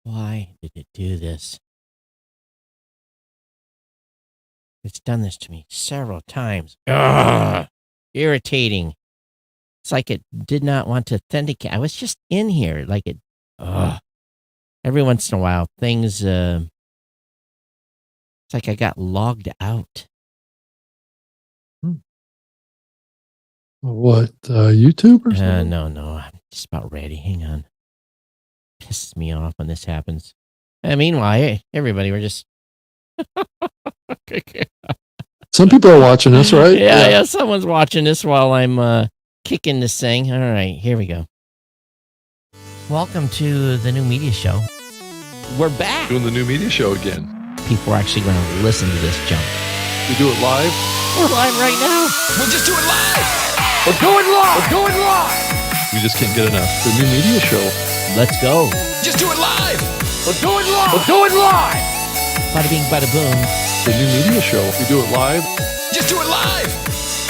Why did it do this? It's done this to me several times. Ugh, irritating. It's like it did not want to authenticate. I was just in here. Every once in a while, things, it's like I got logged out. What, YouTube or something? No. I'm just about ready. Hang on. Pisses me off when this happens. Meanwhile, hey, everybody, we're just... Some people are watching this, right? Yeah, someone's watching this while I'm kicking this thing. All right, here we go. Welcome to the new media show. We're back. Doing the new media show again. People are actually going to listen to this junk. We do it live? We're live right now. We'll just do it live. We're going live. We just can't get enough. The new media show. Let's go. Just do it live. We're doing live. Bada bing, bada boom. The new media show. We do it live. Just do it live.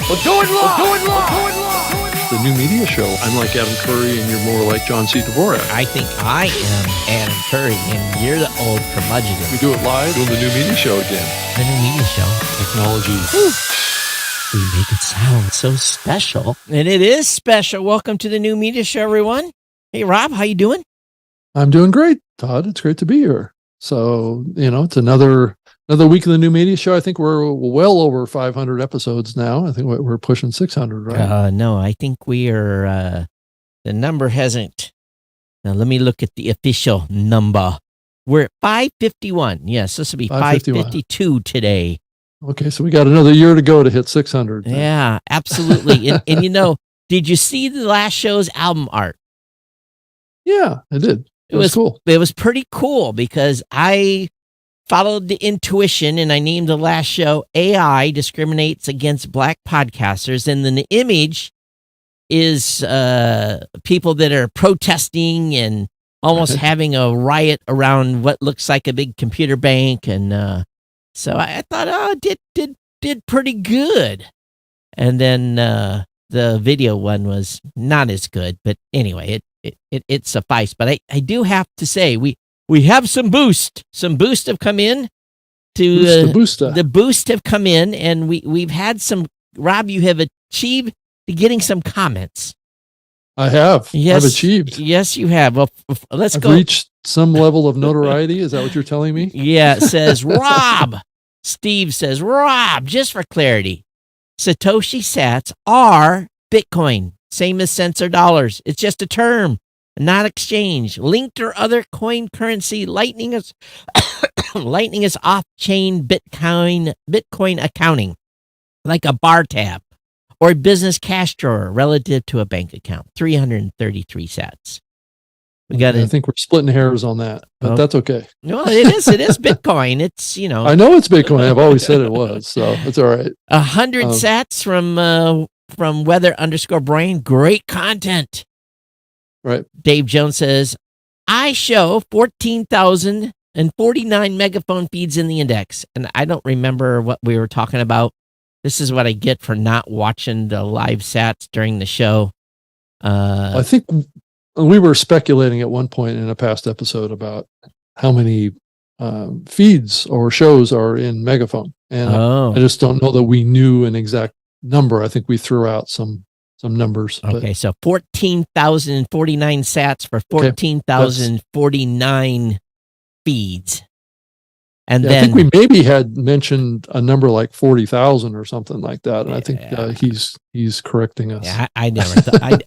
We're doing live. The new media show. I'm like Adam Curry and you're more like John C. Dvorak. I think I am Adam Curry and you're the old curmudgeon. We do it live. Doing the new media show again. The new media show. Technology. Whew. We make it sound so special. And it is special. Welcome to the new media show, everyone. Hey, Rob, how you doing? I'm doing great, Todd. It's great to be here. So, it's another week of the new media show. I think we're well over 500 episodes now. I think we're pushing 600, right? No, I think we are, the number hasn't. Now, let me look at the official number. We're at 551. Yes, this will be 552 today. Okay, so we got another year to go to hit 600. Yeah, absolutely. and did you see the last show's album art? Yeah, I did. It was cool. It was pretty cool because I followed the intuition and I named the last show AI Discriminates Against Black Podcasters. And then the image is people that are protesting and almost having a riot around what looks like a big computer bank. And so I thought, did pretty good. And then the video one was not as good. But anyway, it sufficed. But I do have to say, we have some boost. Some boost have come in. The boost have come in, and we've had some. Rob, you have achieved getting some comments. I have. Yes, I've achieved. Yes, you have. Well, let's go. Reached some level of notoriety. Is that what you're telling me? Yeah, it says Rob. Steve says, Rob, just for clarity, Satoshi sats are Bitcoin, same as cents or dollars. It's just a term, not exchange. Linked or other coin currency. Lightning is off-chain Bitcoin accounting, like a bar tab or business cash drawer relative to a bank account. 333 sats. I think we're splitting hairs on that, but that's okay. Well, it is Bitcoin. It's, I know it's Bitcoin. I've always said it was, so it's all right. 100 sats from Weather_Brain. Great content. Right. Dave Jones says, I show 14,049 megaphone feeds in the index. And I don't remember what we were talking about. This is what I get for not watching the live sats during the show. I think we were speculating at one point in a past episode about how many feeds or shows are in Megaphone. And I just don't know that we knew an exact number. I think we threw out some numbers. Okay, so 14,049 sats for 14,049 feeds. And then I think we maybe had mentioned a number like 40,000 or something like that. And I think he's correcting us. Yeah, I never thought,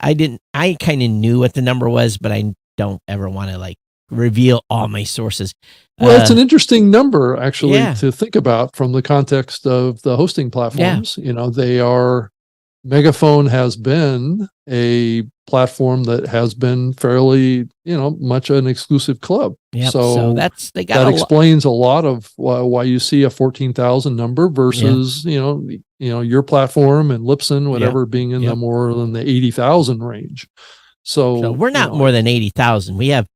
I didn't, I kind of knew what the number was, but I don't ever want to reveal all my sources. Well, it's an interesting number actually to think about from the context of the hosting platforms. Yeah. Megaphone has been a platform that has been fairly, much an exclusive club. Yep. So that explains a lot of why you see a 14,000 number versus, your platform and Lipson, whatever, being in the more than the 80,000 range. So we're not more than 80,000. We have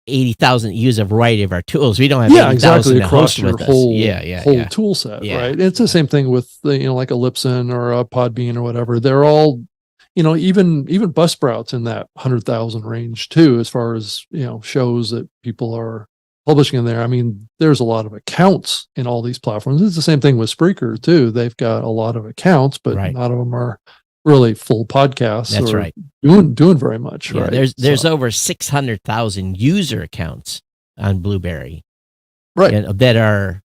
80,000 use a variety of our tools. We don't have 80,000 across your whole tool set, Yeah. right? It's the same thing with like a Lipson or a Podbean or whatever. They're all even Buzzsprout's in that 100,000 range too, as far as, shows that people are publishing in there. I mean, there's a lot of accounts in all these platforms. It's the same thing with Spreaker too. They've got a lot of accounts, but none of them are really full podcasts. That's right. Doing very much. Yeah, right. There's over 600,000 user accounts on Blueberry, right? That are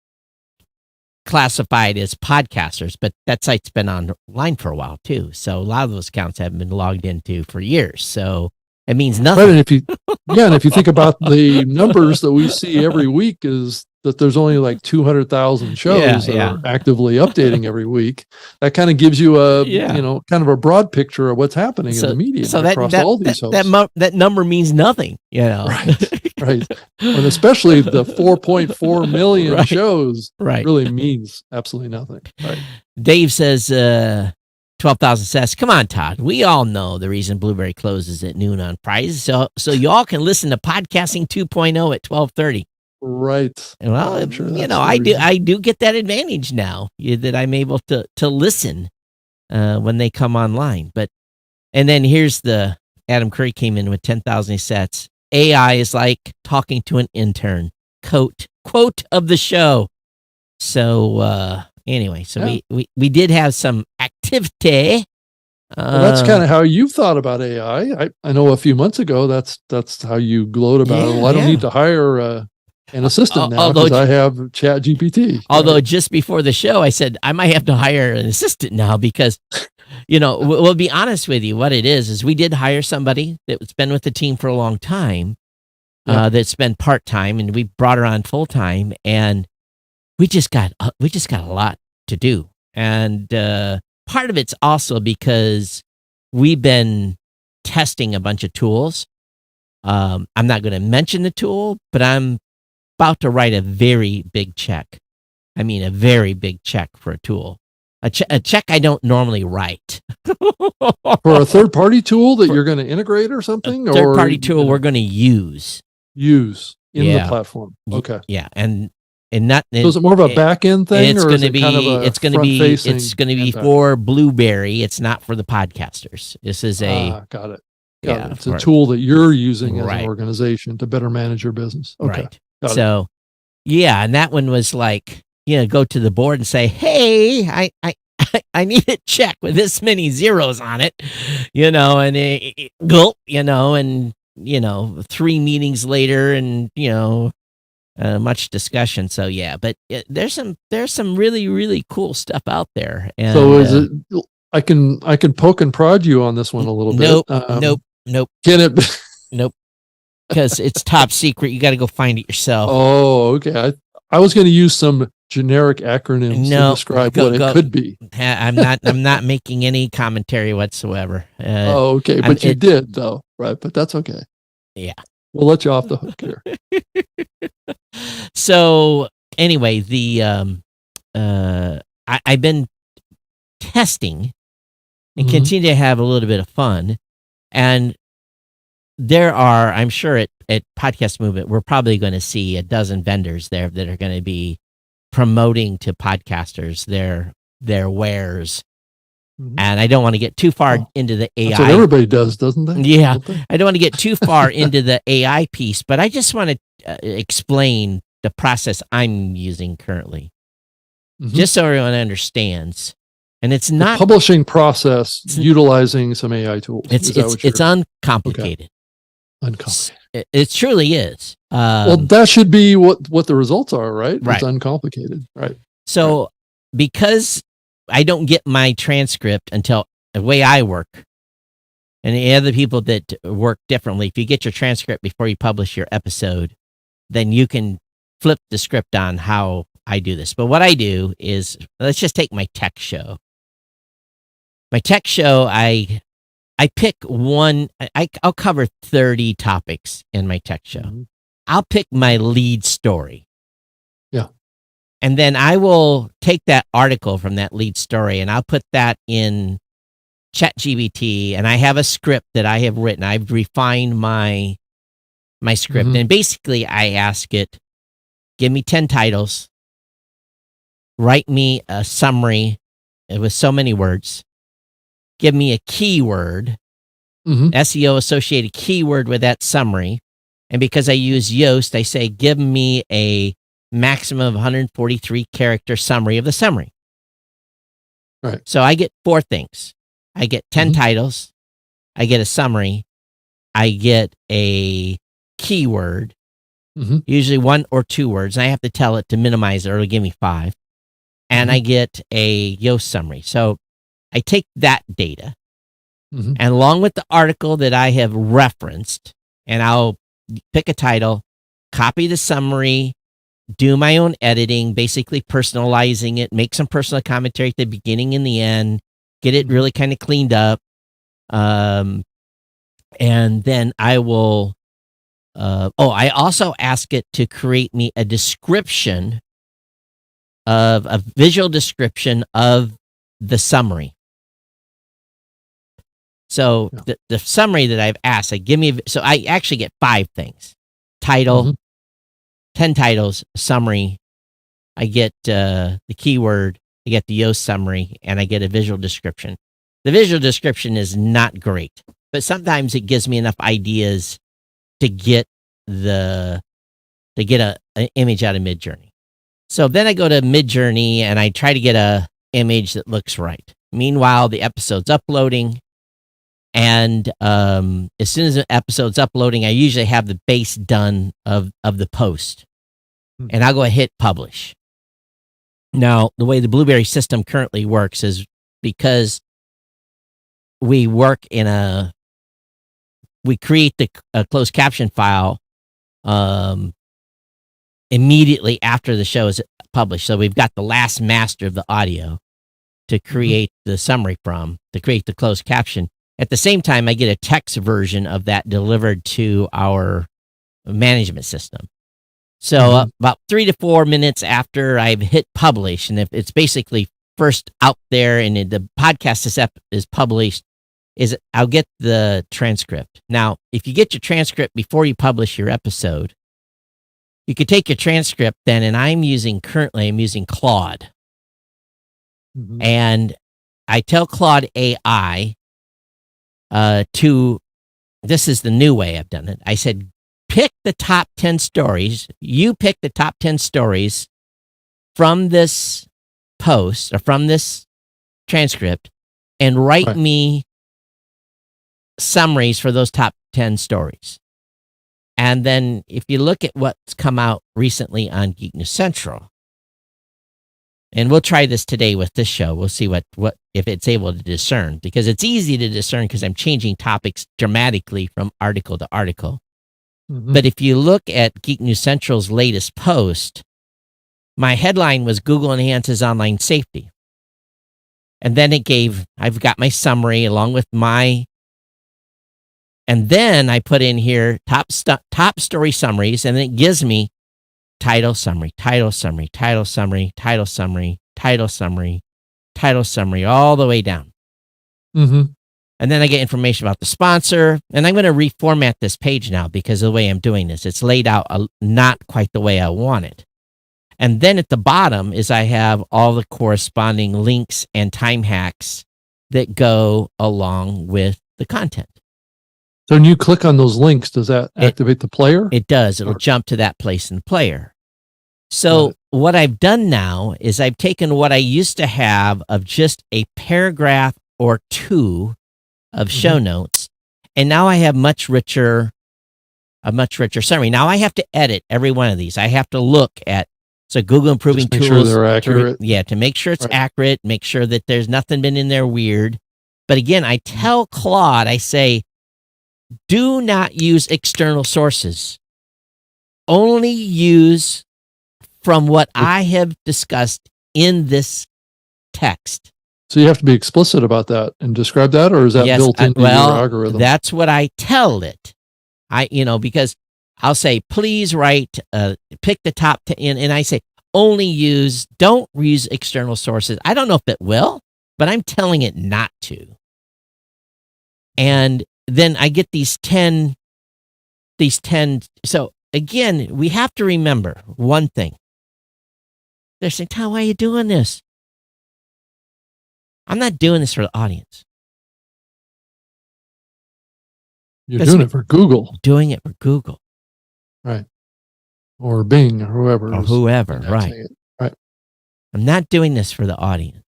classified as podcasters, but that site's been online for a while too. So a lot of those accounts haven't been logged into for years. So it means nothing. Right, and if you think about the numbers that we see every week, is that there's only like 200,000 shows that are actively updating every week. That kind of gives you a kind of a broad picture of what's happening in the media across all these hosts. That number means nothing, Right. And especially the 4.4 million shows really means absolutely nothing. Right. Dave says 12,000 says, come on, Todd. We all know the reason Blueberry closes at noon on Fridays, so y'all can listen to Podcasting 2.0 at 12:30. Right. Well, I'm sure I do get that advantage now that I'm able to listen when they come online. And then here's the Adam Curry came in with 10,000 sets. AI is like talking to an intern. Quote of the show. So anyway, we did have some activity. Well, that's kind of how you've thought about AI. I know a few months ago that's how you gloat about it. Well, I don't need to hire an assistant now because I have ChatGPT. Although just before the show, I said I might have to hire an assistant now because, we'll be honest with you. What it is we did hire somebody that's been with the team for a long time, that's been part-time, and we brought her on full-time, and we just got a lot to do. And part of it's also because we've been testing a bunch of tools. I'm not going to mention the tool, but I'm about to write a very big check. I mean, a very big check for a tool. A check I don't normally write. For a third-party tool that you're going to integrate or something? A third-party tool we're going to use in the platform. Okay. Yeah, and not. So is it more of a back-end thing, it's or going is to be? kind of It's going to be for Blueberry. It's not for the podcasters. This is got it. It's a tool that you're using as an organization to better manage your business. Okay. Right. So, and that one was like, go to the board and say, hey, I need a check with this many zeros on it, and 3 meetings later and, much discussion. So, but there's some really, really cool stuff out there. And, so is it, I can poke and prod you on this one a little bit. Nope. Can it? Nope. Because it's top secret. You got to go find it yourself. Oh, okay. I was going to use some generic acronyms to describe what it could be. I'm not making any commentary whatsoever. Okay. But you did though. Right. But that's okay. Yeah. We'll let you off the hook here. So anyway, I've been testing and continue to have a little bit of fun. And there are, I'm sure at Podcast Movement, we're probably going to see a dozen vendors there that are going to be promoting to podcasters their wares. And I don't want to get too far into the AI. That's what everybody does, doesn't they? Yeah. I don't want to get too far into the AI piece, but I just want to explain the process I'm using currently, just so everyone understands. And it's not the publishing process utilizing some AI tools. It's uncomplicated. Okay. Uncomplicated. It truly is. Well, that should be what the results are, right? Right. It's uncomplicated, right? So because I don't get my transcript until the way I work, and the other people that work differently, if you get your transcript before you publish your episode, then you can flip the script on how I do this. But what I do is, let's just take my tech show. My tech show, I pick one, I'll cover 30 topics in my tech show. I'll pick my lead story. Yeah. And then I will take that article from that lead story and I'll put that in ChatGPT, and I have a script that I have written. I've refined my script. And basically I ask it, give me 10 titles, write me a summary with so many words, give me a keyword, SEO associated keyword with that summary. And because I use Yoast, I say, give me a maximum of 143 character summary of the summary. Right. So I get 4 things. I get 10 titles. I get a summary. I get a keyword, usually 1 or 2 words. And I have to tell it to minimize it or it'll give me 5. And I get a Yoast summary. So I take that data and along with the article that I have referenced, and I'll pick a title, copy the summary, do my own editing, basically personalizing it, make some personal commentary at the beginning and the end, get it really kind of cleaned up. And then I will, I also ask it to create me a description of a visual description of the summary. So the summary that I've asked, so I actually get 5 things: title, 10 titles, summary. I get the keyword, I get the Yoast summary, and I get a visual description. The visual description is not great, but sometimes it gives me enough ideas to get an image out of Midjourney. So then I go to Midjourney and I try to get a image that looks right. Meanwhile, the episode's uploading. And as soon as the episode's uploading, I usually have the base done of the post. And I'll go and hit publish. Now, the way the Blueberry system currently works is because we create a closed caption file immediately after the show is published. So we've got the last master of the audio to create the summary from, to create the closed caption. At the same time, I get a text version of that delivered to our management system. So about 3 to 4 minutes after I've hit publish, and if it's basically first out there and the podcast is published, I'll get the transcript. Now, if you get your transcript before you publish your episode, you could take your transcript then, and currently I'm using Claude. And I tell Claude AI this is the new way I've done it. I said, pick the top 10 stories. You pick the top 10 stories from this post or from this transcript and write me summaries for those top 10 stories. And then if you look at what's come out recently on Geek News Central, and we'll try this today with this show. We'll see what if it's able to discern, because it's easy to discern because I'm changing topics dramatically from article to article. But if you look at Geek News Central's latest post, my headline was Google Enhances Online Safety. And then I've got my summary along with and then I put in here top story summaries, and then it gives me title summary, title summary, title summary, title summary, title summary, title summary, all the way down. And then I get information about the sponsor, and I'm going to reformat this page now because of the way I'm doing this. It's laid out not quite the way I want it. And then at the bottom I have all the corresponding links and time hacks that go along with the content. So when you click on those links, does that activate the player? It does. It'll jump to that place in the player. So what I've done now is I've taken what I used to have of just a paragraph or 2 of show notes, and now I have a much richer summary. Now I have to edit every one of these. I have to look at Google improving Just make tools. sure they're accurate. To make sure it's accurate, make sure that there's nothing been in there weird. But again, I tell Claude, I say, do not use external sources. Only use from what I have discussed in this text. So you have to be explicit about that and describe that, or is that built into your algorithm? That's what I tell it. Because I'll say, please write, pick the top 10, and I say, don't use external sources. I don't know if it will, but I'm telling it not to. And then I get these 10. So again, we have to remember one thing. They're saying, Todd, why are you doing this? I'm not doing this for the audience. You're doing it for Google. Doing it for Google. Right. Or Bing or whoever. Or whoever, right. Right. I'm not doing this for the audience.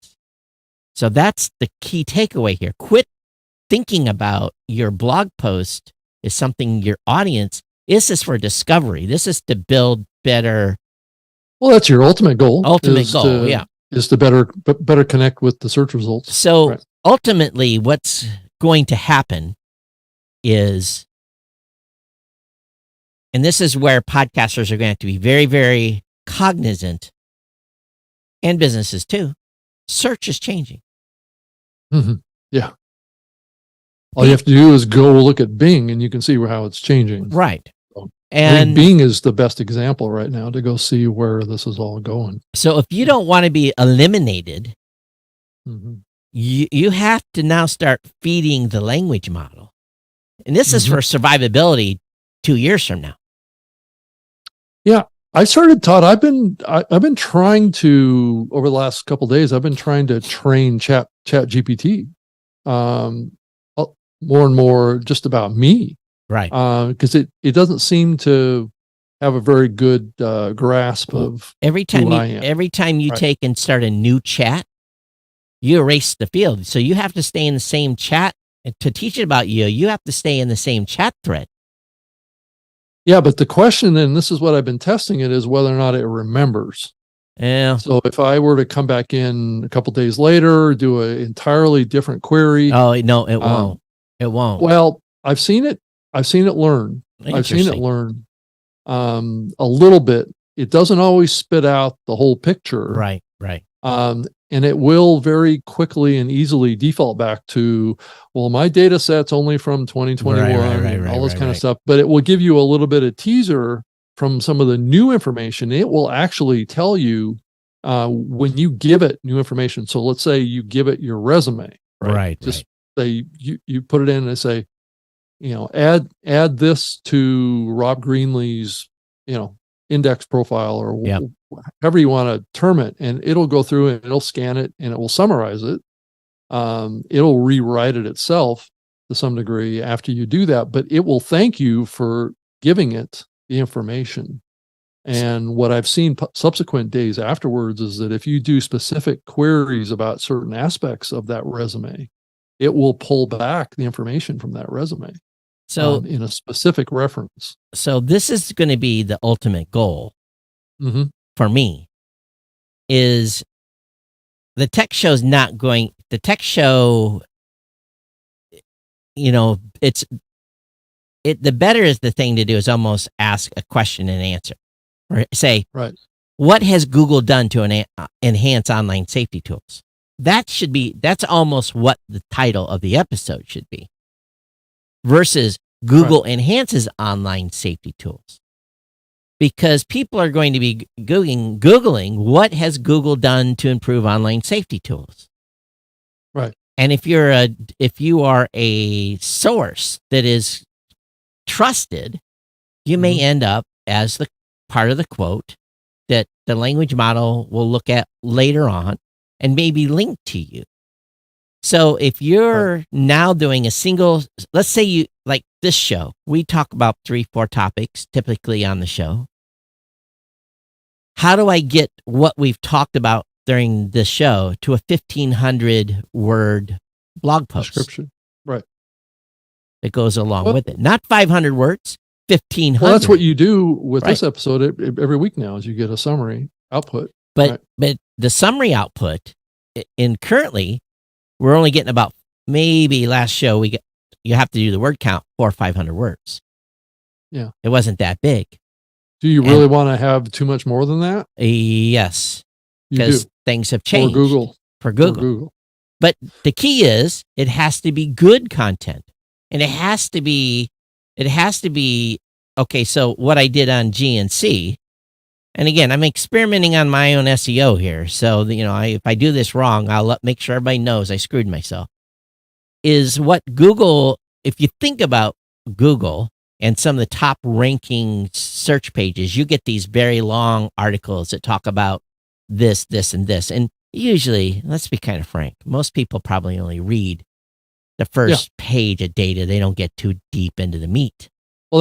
So that's the key takeaway here. Quit thinking about your blog post is something your audience, this is for discovery. This is to build better. Well, that's your ultimate goal. Yeah. Is to better connect with the search results. So ultimately, what's going to happen is, and this is where podcasters are going to have to be very, very cognizant, and businesses too. Search is changing. Mm-hmm. Yeah. All you have to do is go look at Bing and you can see how it's changing. Right. So, and Bing is the best example right now to go see where this is all going. So if you don't want to be eliminated, mm-hmm. you have to now start feeding the language model. And this is for survivability 2 years from now. Yeah. I started, Todd, I've been trying to, over the last couple of days, I've been trying to train Chat GPT more and more just about me. Right. Because it doesn't seem to have a very good grasp of every time who I am. Every time you take and start a new chat, you erase the field. So you have to stay in the same chat. And to teach it about you, you have to stay in the same chat thread. Yeah, but the question, and this is what I've been testing it, is whether or not it remembers. Yeah. So if I were to come back in a couple days later, do an entirely different query. Oh, no, it won't. It won't. Well, I've seen it learn. I've seen it learn a little bit. It doesn't always spit out the whole picture. Right. And it will very quickly and easily default back to, well, my data set's only from 2021 and all this kind of stuff. But it will give you a little bit of teaser from some of the new information. It will actually tell you when you give it new information. So let's say you give it your resume. Right. Just say you put it in and say, add this to Rob Greenlee's, index profile or however you want to term it, and it'll go through and it'll scan it and it will summarize it. It'll rewrite it itself to some degree after you do that, but it will thank you for giving it the information. And what I've seen subsequent days afterwards is that if you do specific queries about certain aspects of that resume, it will pull back the information from that resume. So in a specific reference. So this is going to be the ultimate goal for me, is the tech show, the better is the thing to do is almost ask a question and answer, or say, what has Google done to enhance online safety tools? That's almost what the title of the episode should be. Versus Google enhances online safety tools. Because people are going to be Googling what has Google done to improve online safety tools. Right. And if you are a source that is trusted, you may end up as the part of the quote that the language model will look at later on and maybe link to you. So if you're now doing a single, let's say you like this show, we talk about 3-4 topics typically on the show. How do I get what we've talked about during this show to a 1,500 word blog post? Description. Right. That goes along with it. Not 500 words, 1,500. Well, that's what you do with this episode every week now is you get a summary output. But the summary output currently, we're only getting about, maybe last show you have to do the word count 400 or 500 words. Yeah. It wasn't that big. Do you really want to have too much more than that? Yes. Because things have changed. For Google. But the key is it has to be good content. And it has to be, okay, so what I did on GNC, and again, I'm experimenting on my own SEO here. So, if I do this wrong, I'll make sure everybody knows I screwed myself. Is what Google, if you think about Google and some of the top ranking search pages, you get these very long articles that talk about this, this, and this. And usually, let's be kind of frank, most people probably only read the first page of data. They don't get too deep into the meat. Well,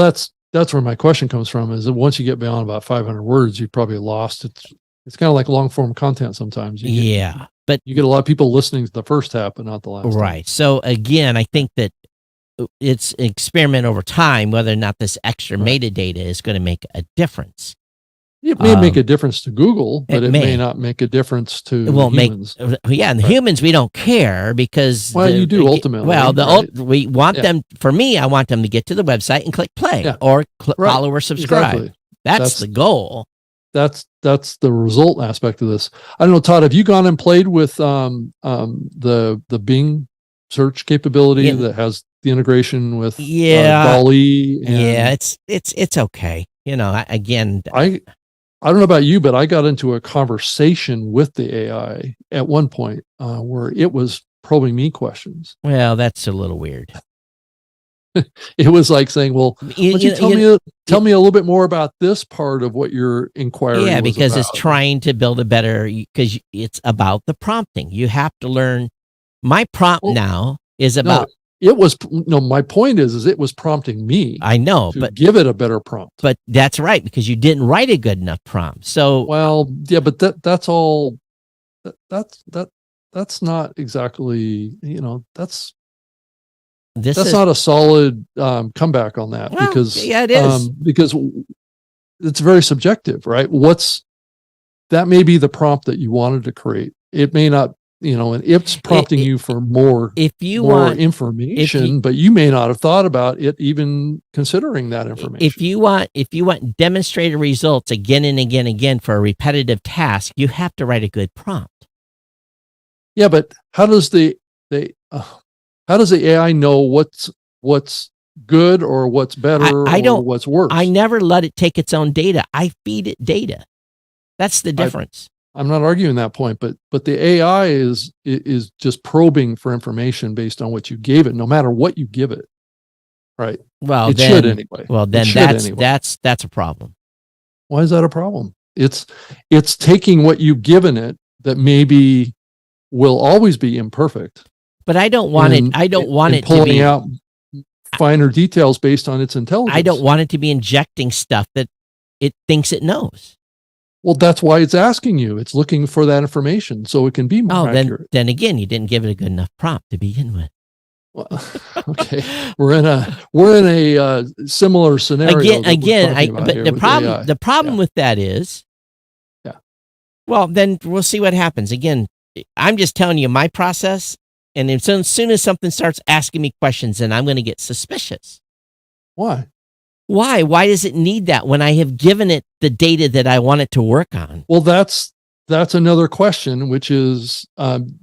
that's where my question comes from, is that once you get beyond about 500 words, you've probably lost it. It's kind of like long form content sometimes. But you get a lot of people listening to the first half, but not the last. Right. Half. So again, I think that it's an experiment over time, whether or not this extra metadata is going to make a difference. It may make a difference to Google, but it may not make a difference to humans. And the humans, we don't care because... Well, you do ultimately. Well, we want them... For me, I want them to get to the website and click play or follow or subscribe. Exactly. That's the goal. That's the result aspect of this. I don't know, Todd, have you gone and played with the Bing search capability that has the integration with DALL-E? It's okay. I don't know about you, but I got into a conversation with the AI at one point where it was probing me questions. Well, that's a little weird. It was like saying, well, tell me a little bit more about this part of what you're inquiring. Yeah, because it's trying to build a better, because it's about the prompting. You have to learn. My prompt now is about. My point is it was prompting me. I know, but give it a better prompt. But that's right, because you didn't write a good enough prompt. So but that's all. That's not exactly, that's not a solid comeback on that, because it is, because it's very subjective, right? That may be the prompt that you wanted to create. It may not. And it's prompting you for more information, but you may not have thought about it even considering that information. If you want demonstrated results again and again and again for a repetitive task, you have to write a good prompt. Yeah, but how does the AI know what's good or what's better or what's worse? I never let it take its own data. I feed it data. That's the difference. I'm not arguing that point, but the AI is just probing for information based on what you gave it, no matter what you give it, right? Well, it should anyway. Well, then that's a problem. Why is that a problem? It's taking what you've given it that maybe will always be imperfect, but I don't want it. I don't want it pulling to be out finer details based on its intelligence. I don't want it to be injecting stuff that it thinks it knows. Well, that's why it's asking you. It's looking for that information so it can be more accurate. Then again, you didn't give it a good enough prompt to begin with. Well, okay, we're in a similar scenario. The problem with that is, well, then we'll see what happens. Again, I'm just telling you my process, and as soon as something starts asking me questions, then I'm going to get suspicious. Why? Why does it need that when I have given it the data that I want it to work on? Well, that's another question, which is,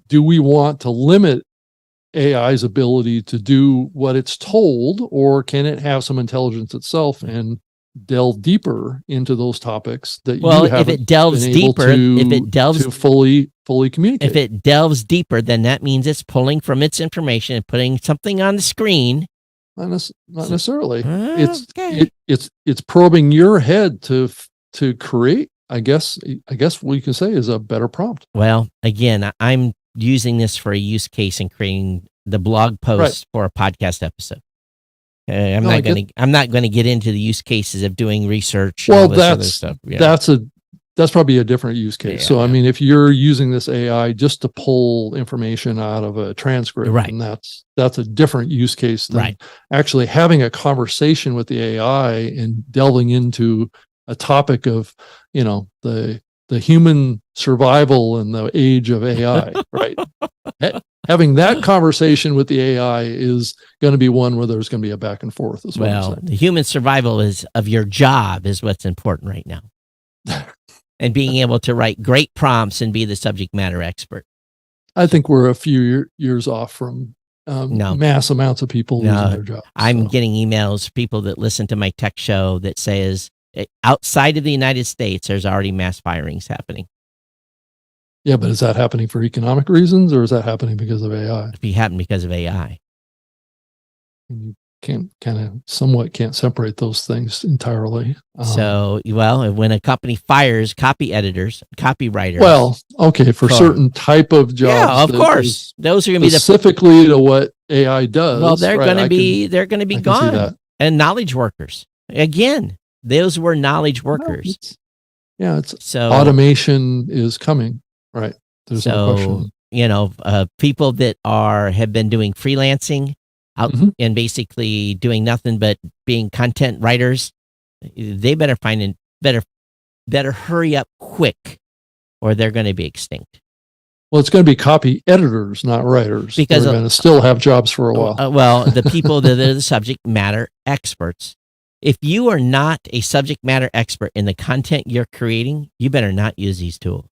do we want to limit AI's ability to do what it's told, or can it have some intelligence itself and delve deeper into those topics that you haven't if it delves deeper, to fully communicate? If it delves deeper, then that means it's pulling from its information and putting something on the screen. Not necessarily. It's probing your head to create. I guess what you can say is a better prompt. Well, again, I'm using this for a use case in creating the blog post for a podcast episode. I'm not going to get into the use cases of doing research. Well, and all this other stuff. Yeah. That's probably a different use case. Yeah, so, I mean, if you're using this AI just to pull information out of a transcript, and that's a different use case than actually having a conversation with the AI and delving into a topic of, the human survival in the age of AI, right? Having that conversation with the AI is going to be one where there's going to be a back and forth. Well, the human survival of your job is what's important right now. And being able to write great prompts and be the subject matter expert. I think we're a few years off from mass amounts of people losing their jobs. I'm getting emails, people that listen to my tech show that says outside of the United States, there's already mass firings happening. Yeah, but is that happening for economic reasons or is that happening because of AI? It happened because of AI. Can you can't separate those things entirely. So, when a company fires copywriters. Well, okay, for certain type of jobs. Yeah, of course. Those are going to be specifically to what AI does. Well, they're going to be gone. And knowledge workers. Again, those were knowledge workers. So automation is coming, right? There's no question. People that have been doing freelancing out and basically doing nothing but being content writers, they better better hurry up quick, or they're going to be extinct. Well, it's going to be copy editors, not writers, because they're going to still have jobs for a while. The people that are the subject matter experts. If you are not a subject matter expert in the content you're creating, you better not use these tools.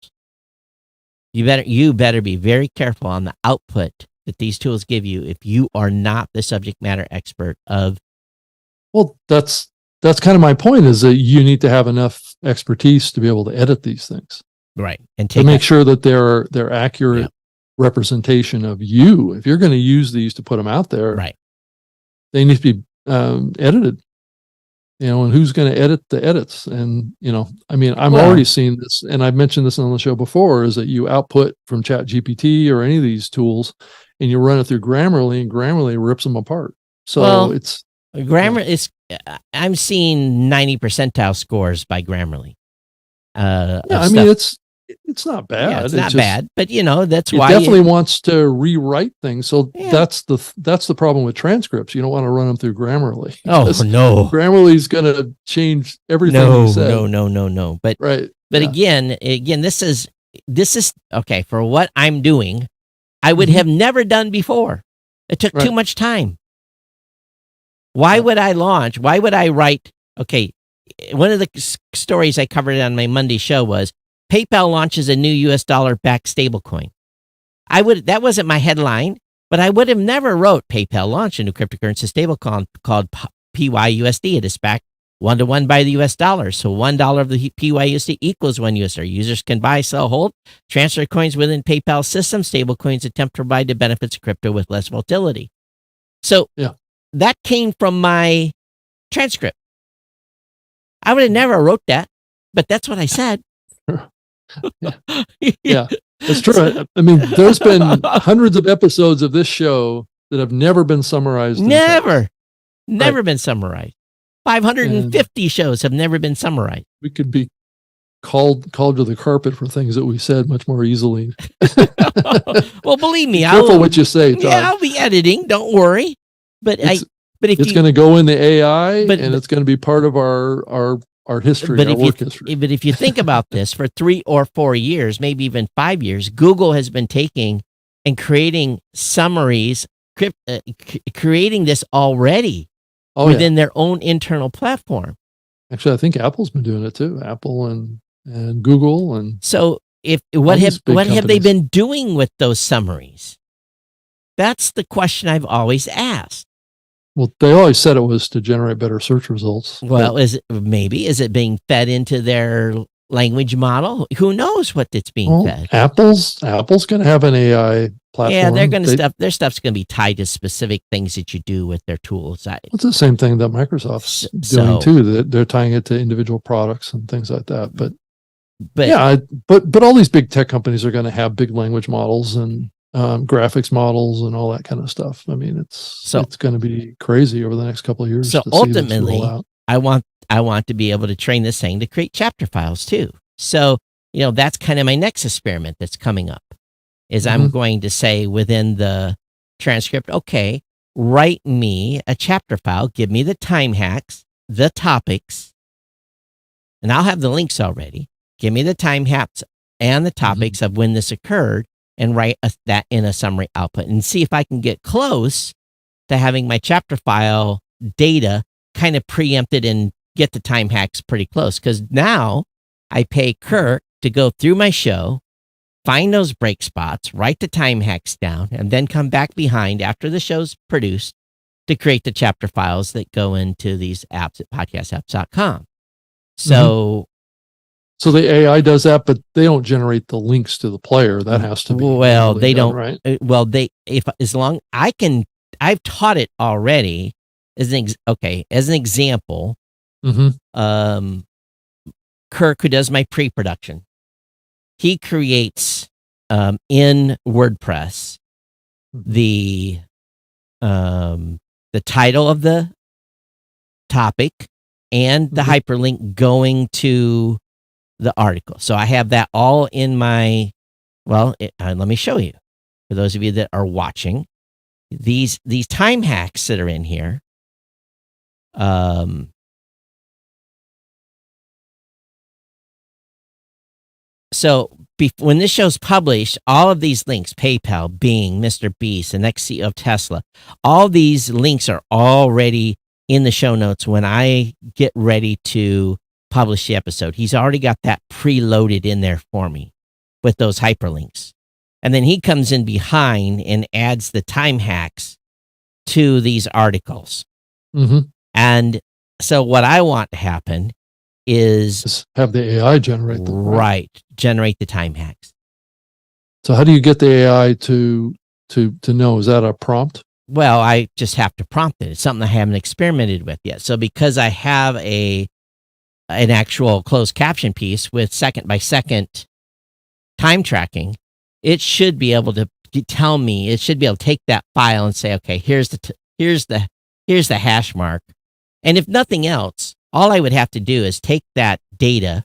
You better be very careful on the output that these tools give you if you are not the subject matter expert of. Well, that's kind of my point, is that you need to have enough expertise to be able to edit these things. Right. And to make sure that they're accurate representation of you. If you're going to use these to put them out there, right, they need to be edited. And who's going to edit the edits? And, I'm already seeing this, and I've mentioned this on the show before, is that you output from ChatGPT or any of these tools and you run it through Grammarly, and Grammarly rips them apart. So it's Grammarly I'm seeing 90 percentile scores by Grammarly. It's not bad. Yeah, it's not bad, but that's it why definitely wants to rewrite things. So that's the problem with transcripts. You don't want to run them through Grammarly. Oh no, Grammarly's going to change everything. No. But right. But again, this is okay for what I'm doing. I would have never done before. It took too much time. Why would I launch? Why would I write? Okay, one of the stories I covered on my Monday show was PayPal launches a new US dollar-backed stablecoin. That wasn't my headline, but I would have never wrote PayPal launched a new cryptocurrency stablecoin called PYUSD. It is backed 1-to-1 by the US dollar. So $1 of the PYUSD equals $1. Users can buy, sell, hold, transfer coins within PayPal system. Stablecoins attempt to provide the benefits of crypto with less volatility. So that came from my transcript. I would have never wrote that, but that's what I said. Yeah, it's true. I mean, there's been hundreds of episodes of this show that have never been summarized. Never been summarized. 550 shows have never been summarized. We could be called to the carpet for things that we said much more easily. Well, believe me, careful what you say, Todd. Yeah, I'll be editing. Don't worry. But it's going to go in the AI, and it's going to be part of our history, our work history. But if you think about this, for 3 or 4 years, maybe even 5 years, Google has been taking and creating summaries, creating this already within their own internal platform. Actually, I think Apple's been doing it too. Apple and Google and so what have they been doing with those summaries? That's the question I've always asked. Well, they always said it was to generate better search results. Well, is it being fed into their language model? Who knows what it's being fed? Apple's going to have an AI platform. Yeah, they're going to their stuff's going to be tied to specific things that you do with their tools. It's the same thing that Microsoft's doing too. That they're tying it to individual products and things like that. But all these big tech companies are going to have big language models and graphics models and all that kind of stuff. I mean, it's going to be crazy over the next couple of years. So ultimately, I want to be able to train this thing to create chapter files too. So, that's kind of my next experiment that's coming up is I'm going to say within the transcript, okay, write me a chapter file, give me the time hacks, the topics, and I'll have the links already. Give me the time hacks and the topics of when this occurred, and write that in a summary output and see if I can get close to having my chapter file data kind of preempted and get the time hacks pretty close. Because now I pay Kirk to go through my show, find those break spots, write the time hacks down, and then come back behind after the show's produced to create the chapter files that go into these apps at podcastapps.com. So the AI does that, but they don't generate the links to the player. That has to be they don't. Right? I've taught it already as an example, Mm-hmm. Kirk, who does my pre-production, he creates in WordPress the title of the topic and the hyperlink going to the article. So I have that all in my, let me show you. For those of you that are watching, these time hacks that are in here, so when this show's published, all of these links, PayPal, Bing, Mr. Beast, the next CEO of Tesla, all these links are already in the show notes when I get ready to publish the episode. He's already got that preloaded in there for me with those hyperlinks. And then he comes in behind and adds the time hacks to these articles. Mm-hmm. And so what I want to happen is just have the AI generate them. Right. Generate the time hacks. So how do you get the AI to know? Is that a prompt? Well, I just have to prompt it. It's something I haven't experimented with yet. So because I have an actual closed caption piece with second by second time tracking, it should be able to tell me. It should be able to take that file and say, okay, here's the hash mark. And if nothing else, all I would have to do is take that data,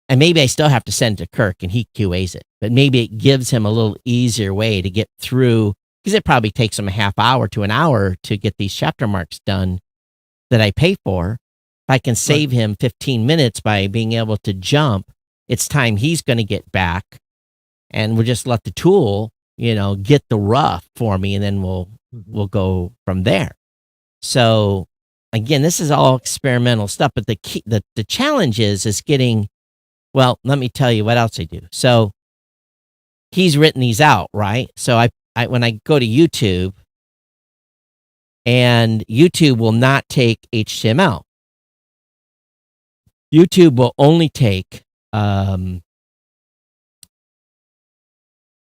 and maybe I still have to send it to Kirk and he QAs it, but maybe it gives him a little easier way to get through, because it probably takes him a half hour to an hour to get these chapter marks done that I pay for. If I can save him 15 minutes by being able to jump, it's time he's going to get back, and we'll just let the tool, get the rough for me, and then we'll go from there. So again, this is all experimental stuff, but the challenge is getting, well, let me tell you what else I do. So he's written these out, right? So I when I go to YouTube, and YouTube will not take HTML. YouTube will only take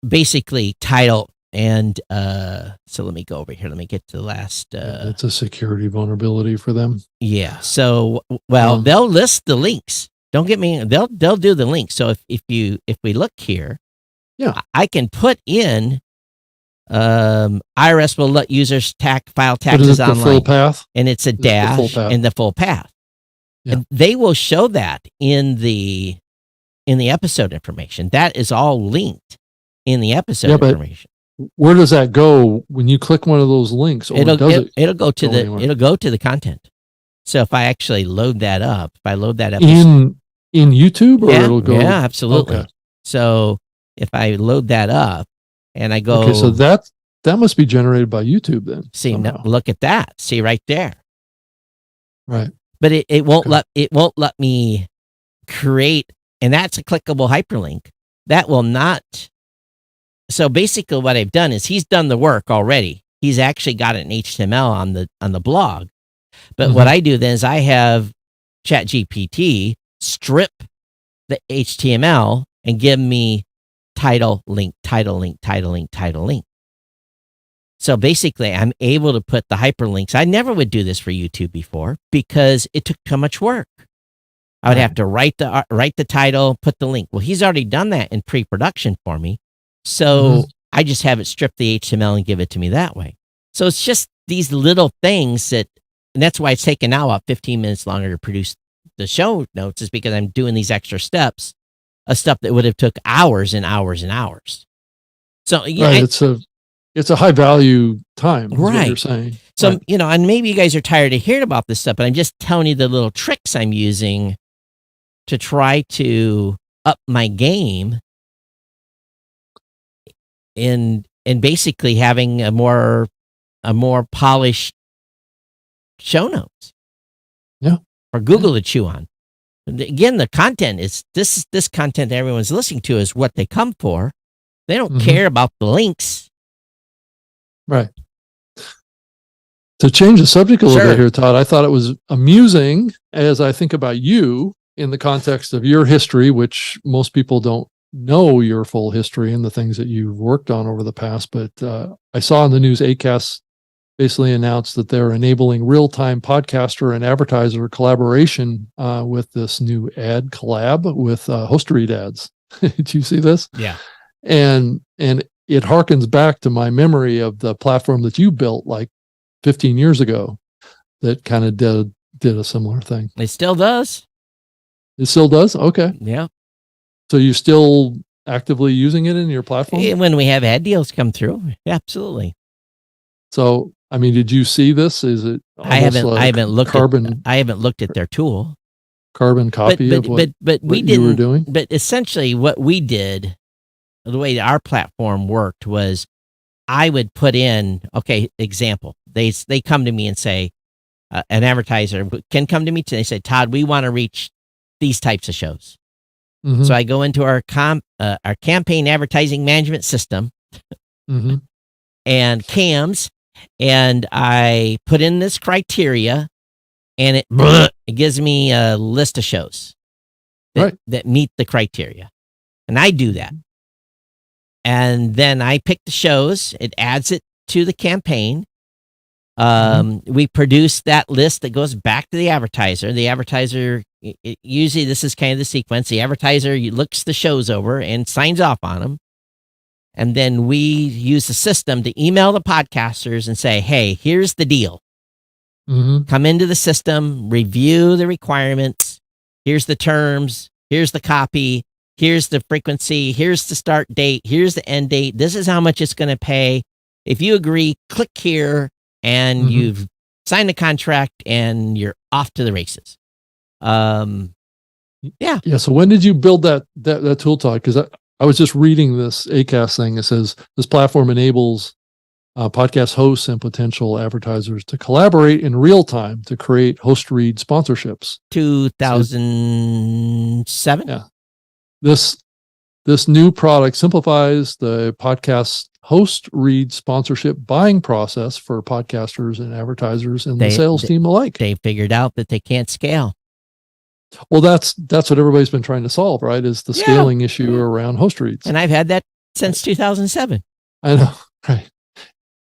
basically title. And so let me go over here. Let me get to the last. It's a security vulnerability for them. Yeah. So, they'll list the links. Don't get me. They'll do the links. So if we look here, I can put in. IRS will let users file taxes online. The full path, and it's a dash in the full path. Yeah. And they will show that in the episode information. That is all linked in the episode information. Where does that go when you click one of those links? It'll go to the content. So if I actually load that up, in YouTube, or it'll go. Yeah, absolutely. Okay. So if I load that up and I go, so that must be generated by YouTube then. See, look at that. See right there. Right. But it won't let me create, and that's a clickable hyperlink. That will not. So basically what I've done is he's done the work already. He's actually got an HTML on the blog. But what I do then is I have ChatGPT strip the HTML and give me title, link, title, link, title, link, title, link. So basically I'm able to put the hyperlinks. I never would do this for YouTube before because it took too much work. I would have to write the title, put the link. Well, he's already done that in pre-production for me. So I just have it strip the HTML and give it to me that way. So it's just these little things and that's why it's taken now about 15 minutes longer to produce the show notes, is because I'm doing these extra steps, a stuff that would have took hours and hours and hours. So it's a high value time, is what you're saying. So, and maybe you guys are tired of hearing about this stuff, but I'm just telling you the little tricks I'm using to try to up my game in basically having a more polished show notes. Yeah. For Google to chew on. Again, the content is this content that everyone's listening to is what they come for. They don't care about the links. Right. To change the subject a little bit here, Todd, I thought it was amusing as I think about you in the context of your history, which most people don't know your full history and the things that you've worked on over the past. But I saw in the news ACAS basically announced that they're enabling real-time podcaster and advertiser collaboration with this new ad collab with host read ads. Did you see this? Yeah. And it harkens back to my memory of the platform that you built like 15 years ago that kind of did a similar thing. It still does. It still does? Okay. Yeah. So you're still actively using it in your platform? When we have ad deals come through. Absolutely. So, I mean, did you see this? Is it I haven't looked carbon I haven't looked at their tool. carbon copy of what you were doing? But essentially what we did, the way our platform worked was I would put in, okay, example. They come to me and say, an advertiser can come to me and they say, Todd, we want to reach these types of shows. Mm-hmm. So I go into our campaign advertising management system Mm-hmm. and CAMS, and I put in this criteria, and it gives me a list of shows that meet the criteria. And I do that. And then I pick the shows, it adds it to the campaign. We produce that list that goes back to the advertiser. The advertiser, usually this is kind of the sequence. The advertiser looks the shows over and signs off on them. And then we use the system to email the podcasters and say, hey, here's the deal. Mm-hmm. Come into the system, review the requirements. Here's the terms. Here's the copy. Here's the frequency. Here's the start date. Here's the end date. This is how much it's going to pay. If you agree, click here, and you've signed the contract, and you're off to the races. Yeah. So when did you build that tool, Todd? Because I was just reading this ACAST thing. It says this platform enables podcast hosts and potential advertisers to collaborate in real time to create host read sponsorships. 2007. Yeah. This new product simplifies the podcast host read sponsorship buying process for podcasters and advertisers and the sales team alike. They figured out that they can't scale. Well, that's what everybody's been trying to solve, right? Is the scaling issue around host reads. And I've had that since 2007. I know, right?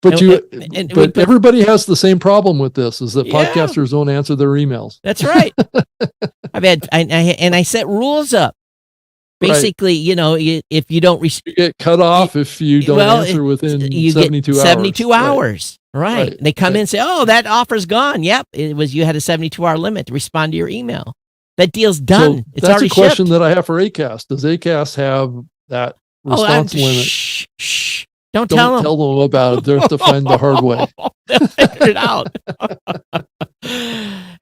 But everybody has the same problem with this: is that podcasters don't answer their emails. That's right. I set rules up. Basically, if you don't, you get cut off if you don't answer within 72 hours. 72 hours. Right. They come in and say, "Oh, that offer's gone." Yep, it was. You had a 72-hour limit to respond to your email. That deal's done. So it's that's already a question shipped. that I have for ACAST. Does ACAST have that response limit? Shh. Don't tell them. Tell them about it. They have to find the hard way. They'll figure it out.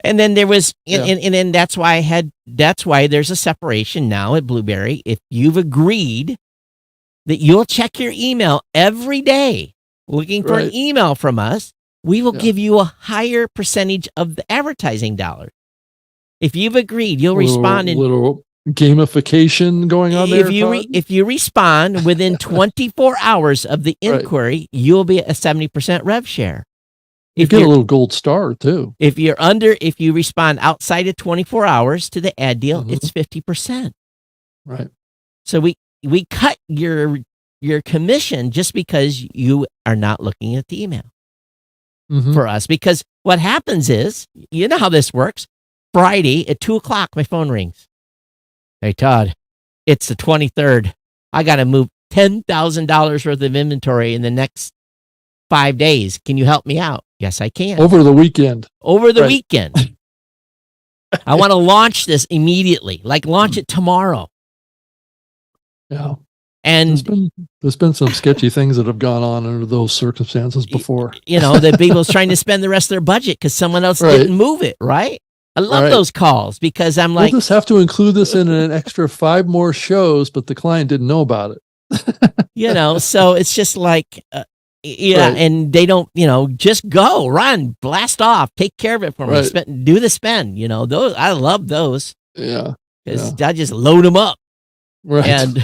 And then there was, and then that's why there's a separation now at Blueberry. If you've agreed that you'll check your email every day looking for an email from us, we will give you a higher percentage of the advertising dollar. If you've agreed, you'll respond in little gamification going on there. If you respond within 24 hours of the inquiry, you'll be at a 70% rev share. You get a little gold star too. If you respond outside of 24 hours to the ad deal, it's 50%. Right. So we cut your commission just because you are not looking at the email for us. Because what happens is, you know how this works. Friday at 2:00, my phone rings. Hey, Todd, it's the 23rd. I got to move $10,000 worth of inventory in the next 5 days. Can you help me out? Yes, I can. Over the weekend. Weekend. I want to launch this immediately, launch it tomorrow. Yeah. And there's been some sketchy things that have gone on under those circumstances before. The people's trying to spend the rest of their budget because someone else didn't move it, right? I love those calls because I'm like, we'll just have to include this in an extra 5 more shows, but the client didn't know about it. So it's just like, and they don't, just go, run, blast off, take care of it for me, do the spend. Those I love those. Yeah, because I just load them up, and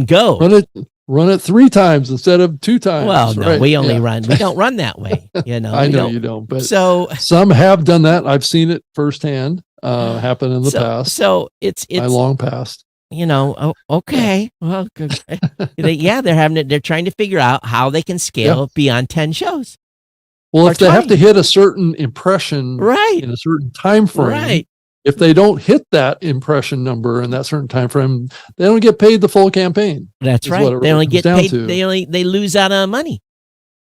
go. Run it 3 times instead of 2 times. Well, no, we only run. We don't run that way. I know you don't, but so some have done that. I've seen it firsthand happen in the past. So it's long past. Okay. Well, good. They're trying to figure out how they can scale beyond 10 shows. Well, or if they have 20. to hit a certain impression Right. in a certain time frame, Right. if they don't hit that impression number in that certain time frame, they don't get paid the full campaign. That's is right. what it They really only comes get down paid. to. They lose out on money.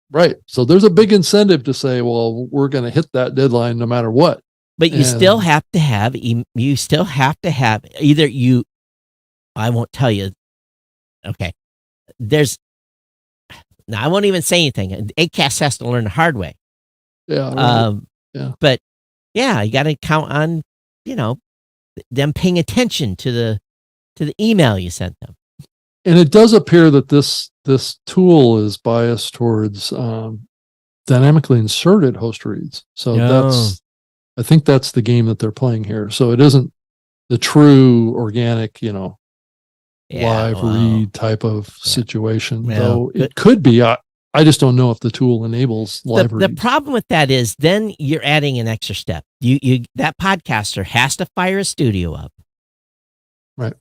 Right. So there's a big incentive to say, well, we're going to hit that deadline no matter what. But you still have to have either you. I won't tell you. Okay. Now I won't even say anything. ACAST has to learn the hard way. Yeah. Right. But yeah, you got to count on, them paying attention to the email you sent them. And it does appear that this tool is biased towards dynamically inserted host reads. So I think that's the game that they're playing here. So it isn't the true organic, live read type of situation, though it could be. I just don't know if the tool enables live reads. The problem with that is then you're adding an extra step. That podcaster has to fire a studio up. Right.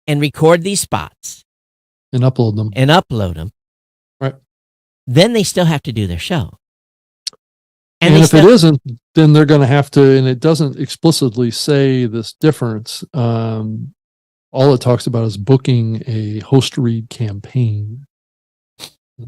And record these spots. And upload them. Right. Then they still have to do their show. And if it isn't, then they're going to have to, and it doesn't explicitly say this difference. All it talks about is booking a host read campaign.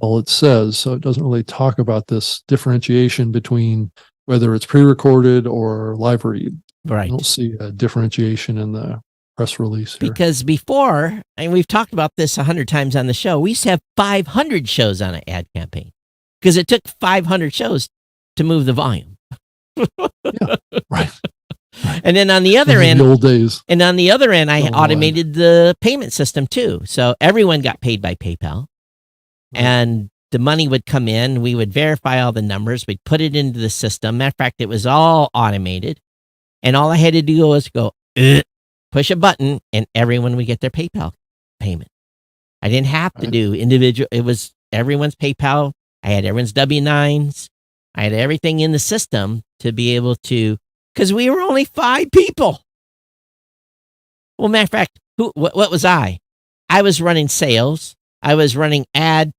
All it says. So it doesn't really talk about this differentiation between whether it's pre-recorded or live read. Right. I don't see a differentiation in the press release here. Because before, and we've talked about this 100 times on the show, we used to have 500 shows on an ad campaign because it took 500 shows to move the volume. Yeah, right. And then on the other end, the old days. And on the other end, I automated the payment system too. So everyone got paid by PayPal. Right. And the money would come in. We would verify all the numbers. We'd put it into the system. Matter of fact, it was all automated. And all I had to do was go, push a button, and everyone would get their PayPal payment. I didn't have to do individual. It was everyone's PayPal. I had everyone's W-9s. I had everything in the system to be able to, because we were only 5 people. Well, matter of fact, what was I? I was running sales. I was running ad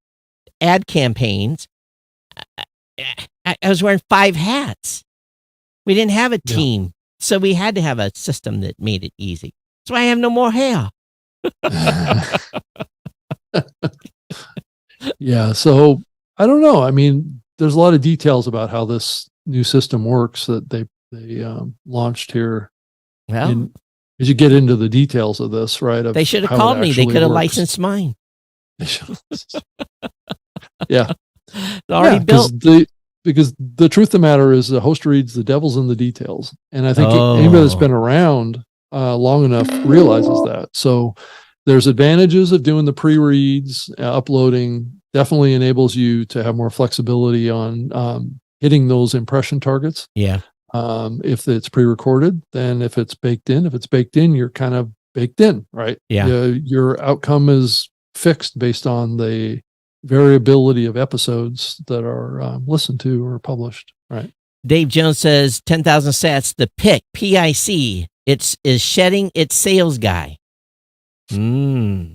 campaigns. I was wearing 5 hats. We didn't have a team, so we had to have a system that made it easy. That's why I have no more hair. Yeah, so I don't know. I mean, there's a lot of details about how this new system works that they launched here. Well, as you get into the details of this, right? They should have called me. They could have licensed mine. Yeah. It's already built. Because the truth of the matter is the host reads the devil's in the details. And I think anybody that's been around long enough realizes that. So there's advantages of doing the pre-reads. Uploading definitely enables you to have more flexibility on hitting those impression targets. Yeah. If it's pre-recorded, then if it's baked in, you're kind of baked in, right? Yeah. Your outcome is fixed based on the variability of episodes that are listened to or published, right? Dave Jones says 10,000 sats. The PIC. Is shedding its sales guy. Oh,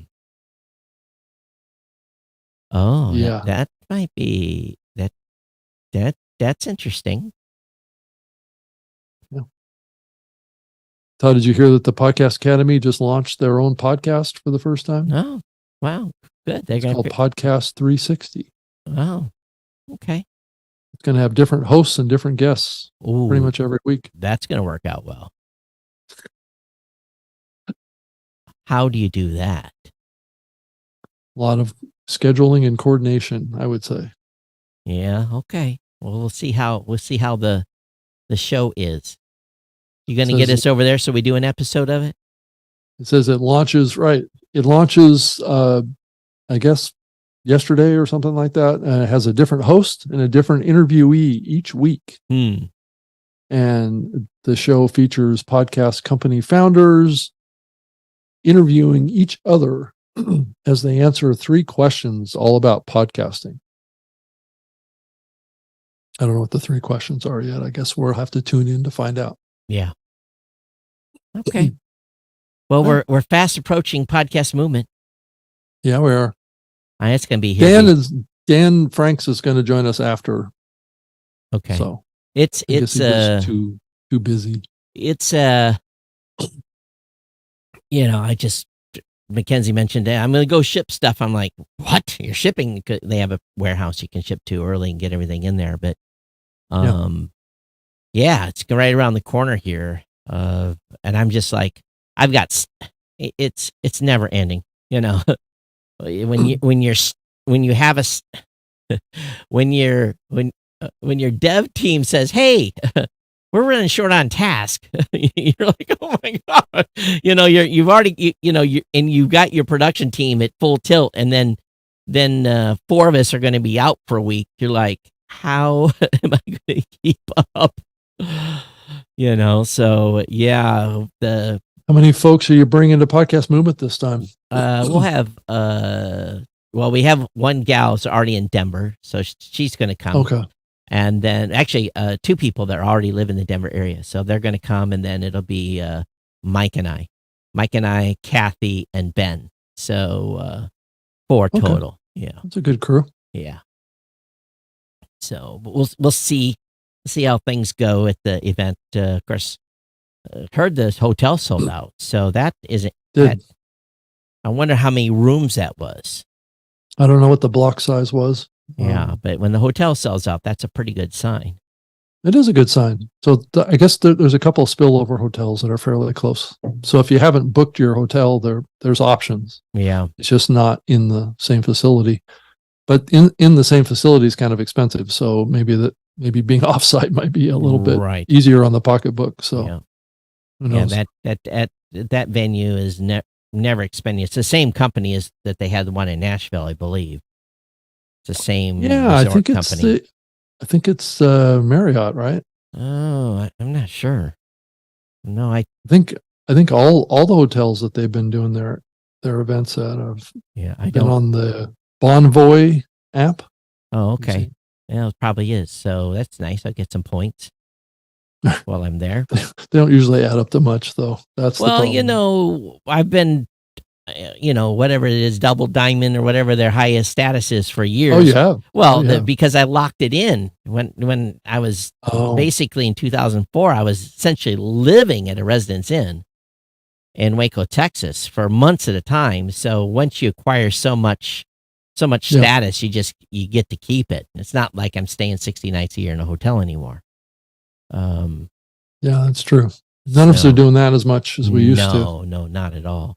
yeah. That might be that's interesting. Yeah. Todd, did you hear that the Podcast Academy just launched their own podcast for the first time? Oh, wow. Good. It's called Podcast 360. Oh, okay. It's going to have different hosts and different guests pretty much every week. That's going to work out well. How do you do that? A lot of scheduling and coordination, I would say. Yeah. Okay. Well, we'll see how the show is. You going to get us over there so we do an episode of it? It says it launches, right. It launches, I guess, yesterday or something like that. And it has a different host and a different interviewee each week. And the show features podcast company founders interviewing each other as they answer 3 questions all about podcasting. I don't know what the 3 questions are yet. I guess we'll have to tune in to find out. Yeah. Okay. Well, we're fast approaching podcast movement. Yeah, we are. It's going to be here. Dan Franks is going to join us after Okay. So it's I guess he was too busy. it's I just Mackenzie mentioned that I'm going to go ship stuff. I'm like, what? You're shipping? They have a warehouse you can ship to early and get everything in there. But yeah, it's right around the corner here. And I'm just like, I've got it's never ending. When you have when your dev team says, hey, we're running short on task. You're like, oh my god, you've already, you've got your production team at full tilt, and then 4 of us are going to be out for a week. You're like, how am I going to keep up? So yeah, how many folks are you bringing to Podcast Movement this time? We'll have we have one gal's already in Denver, so she's going to come. Okay. And then actually 2 people that already live in the Denver area. So they're going to come, and then it'll be Mike and I, Kathy, and Ben. So 4 total. Yeah. That's a good crew. Yeah. So we'll see how things go at the event. Of course, heard the hotel sold out. So that isn't I wonder how many rooms that was. I don't know what the block size was. Yeah, but when the hotel sells out, that's a pretty good sign. It is a good sign. So I guess there's a couple of spillover hotels that are fairly close. So if you haven't booked your hotel, there's options. Yeah. It's just not in the same facility. But in the same facility is kind of expensive. So maybe being offsite might be a little bit easier on the pocketbook. So yeah. Who knows? Yeah, that venue is never expending. It's the same company as that they had the one in Nashville, I believe. It's the same resort company. I think it's Marriott, right? Oh, I'm not sure. No, I think all the hotels that they've been doing their events at have been on the Bonvoy app. Oh, okay. Yeah, it probably is. So that's nice. I'll get some points while I'm there. They don't usually add up to much, though. That's the problem. I've been whatever it is, double diamond or whatever their highest status is for years. Oh, you have? Well, because I locked it in when I was basically in 2004, I was essentially living at a Residence Inn in Waco, Texas for months at a time. So once you acquire so much status, you get to keep it. It's not like I'm staying 60 nights a year in a hotel anymore. Yeah, that's true. None of us are doing that as much as we used to. No, not at all.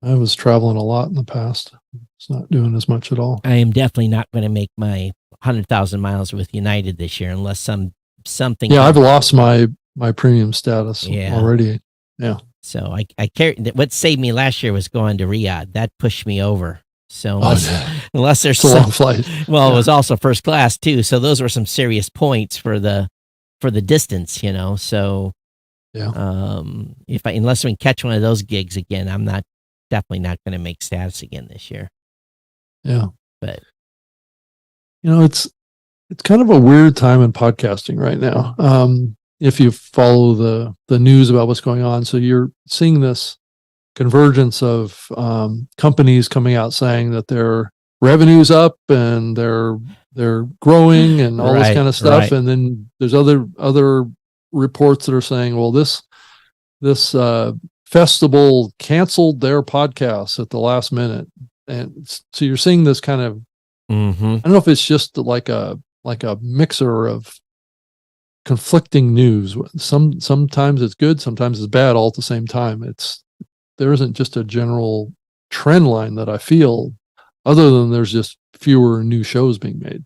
I was traveling a lot in the past. It's not doing as much at all. I am definitely not going to make my 100,000 miles with United this year unless something. Yeah, I've lost my premium status already. Yeah. So I carried. What saved me last year was going to Riyadh. That pushed me over. So unless there's a long flight. Well, it was also first class too. So those were some serious points for the distance. So unless we can catch one of those gigs again, I'm definitely not going to make status again this year. Yeah. But it's kind of a weird time in podcasting right now. If you follow the news about what's going on, so you're seeing this convergence of companies coming out saying that their revenue's up and they're growing and all this kind of stuff, and then there's other reports that are saying, well, this festival canceled their podcast at the last minute, and so you're seeing this kind of I don't know if it's just like a mixer of conflicting news. Sometimes it's good, sometimes it's bad, all at the same time. There isn't just a general trend line that I feel, other than there's just fewer new shows being made.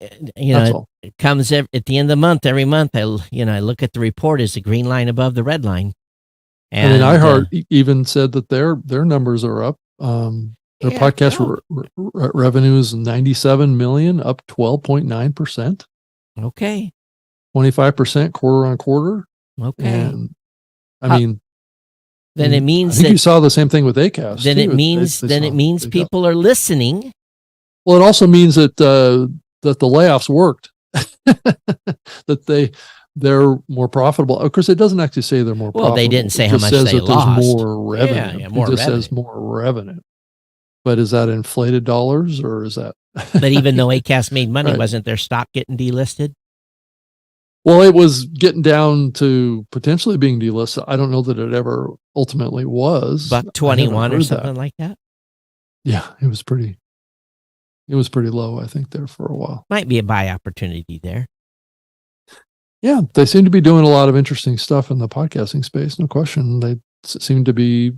It comes at the end of the month. Every month, I look at the report. Is the green line above the red line? And iHeart even said that their numbers are up. Their podcast revenue is $97 million, up 12.9%. Okay. 25% quarter on quarter. Okay. And then it means I think you saw the same thing with Acast. Then it means people are listening. Well, it also means that the layoffs worked. That they're more profitable. Of course, it doesn't actually say they're more profitable. Well, they didn't say how much they lost. There's more revenue. It just says more revenue. But is that inflated dollars, or is that? But even though Acast made money, wasn't their stock getting delisted? Well, it was getting down to potentially being delisted. I don't know that it ever ultimately was. Buck 21 or something like that. Yeah, it was pretty low, I think, there for a while. Might be a buy opportunity there. Yeah, they seem to be doing a lot of interesting stuff in the podcasting space. No question. They seem to be,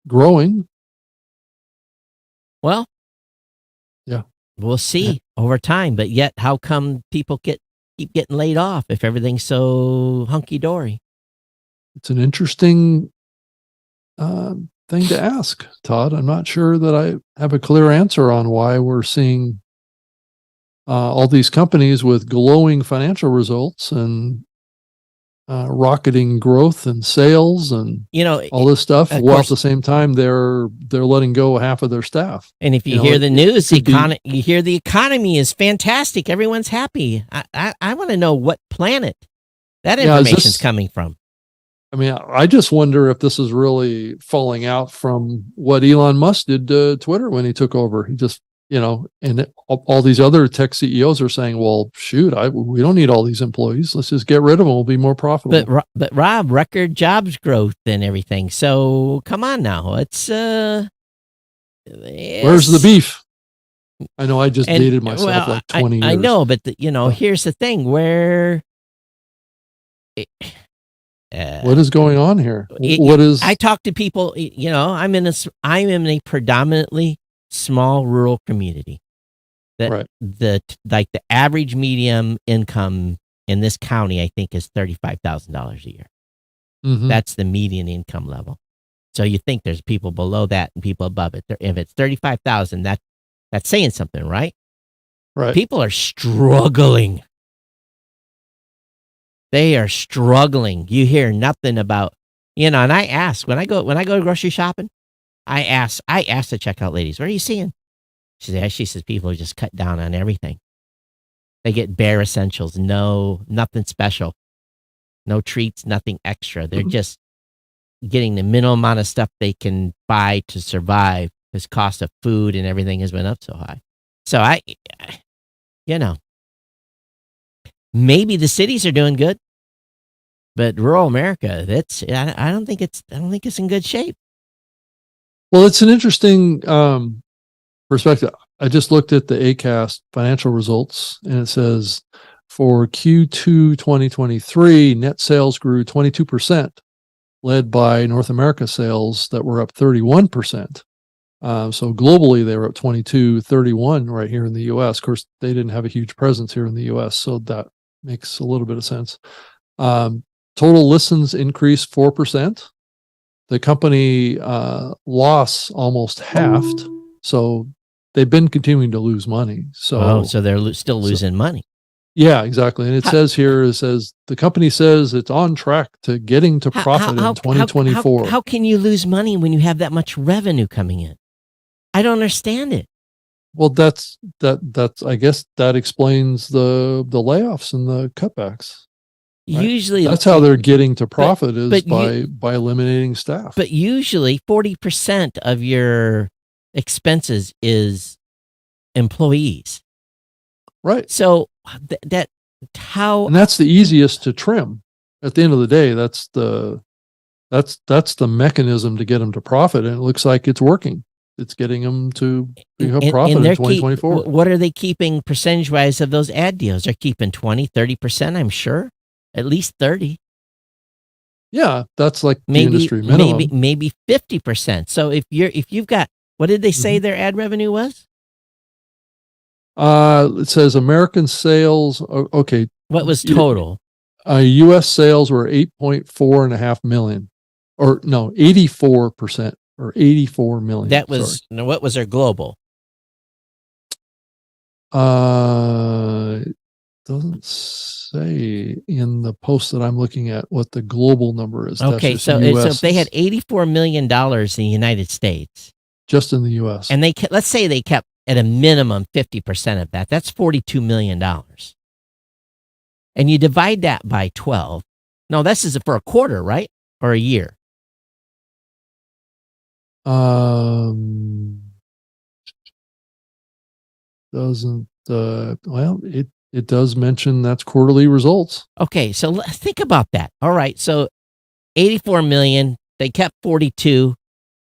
growing. Well, yeah, we'll see over time. But yet, how come people keep getting laid off if everything's so hunky dory? It's an interesting thing to ask, Todd. I'm not sure that I have a clear answer on why we're seeing all these companies with glowing financial results and rocketing growth and sales and all this stuff, while at the same time they're letting go half of their staff. And if you hear the news, you hear the economy is fantastic. Everyone's happy. I want to know what planet that information's coming from. I mean, I just wonder if this is really falling out from what Elon Musk did to Twitter when he took over. He just, and all these other tech CEOs are saying, well, shoot, we don't need all these employees. Let's just get rid of them. We'll be more profitable. But Rob, record jobs growth and everything. So come on now. Where's the beef? I know I just dated myself like 20 years. I know, but here's the thing where... what is going on here? I talk to people, I'm in a predominantly small rural community that the average medium income in this county, I think, is $35,000 a year. Mm-hmm. That's the median income level. So you think there's people below that and people above it. If it's 35,000, that's saying something, right? Right. People are struggling. They are struggling. You hear nothing about, and I ask when I go grocery shopping, I ask the checkout ladies, what are you seeing? She says people just cut down on everything. They get bare essentials, nothing special, no treats, nothing extra. They're just getting the minimum amount of stuff they can buy to survive because cost of food and everything has been up so high. So maybe the cities are doing good. But rural America, I don't think it's in good shape. Well, it's an interesting perspective. I just looked at the ACAST financial results, and it says for Q2 2023, net sales grew 22%, led by North America sales that were up 31%. So globally, they were up 31 right here in the U.S. Of course, they didn't have a huge presence here in the U.S., so that makes a little bit of sense. Total listens increased 4%. The company loss almost halved. So they've been continuing to lose money. So they're still losing money. Yeah, exactly. And it says the company says it's on track to getting to profit in 2024. How can you lose money when you have that much revenue coming in? I don't understand it. Well, that's I guess that explains the layoffs and the cutbacks. Right? Usually that's how they're getting to profit by eliminating staff. But usually 40% of your expenses is employees. Right. So and that's the easiest to trim. At the end of the day, that's the mechanism to get them to profit, and it looks like it's working. It's getting them to become profit in 2024. What are they keeping percentage-wise of those ad deals? They're keeping 20, 30%, I'm sure. At least 30. Yeah, that's like the industry minimum. Maybe 50%. So if you've got, what did they say their ad revenue was? It says American sales. Okay. What was total? U.S. sales were 8.4.5 million, or no, 84%, or 84 million. That was what was their global? Doesn't say in the post that I'm looking at what the global number is. Okay, so if they had $84 million in the United States, just in the U.S., and let's say they kept at a minimum 50% of that, that's $42 million. And you divide that by 12. No, this is for a quarter, right? Or a year? Doesn't, well, it does mention that's quarterly results. Okay, so think about that. All right, so 84 million, they kept 42.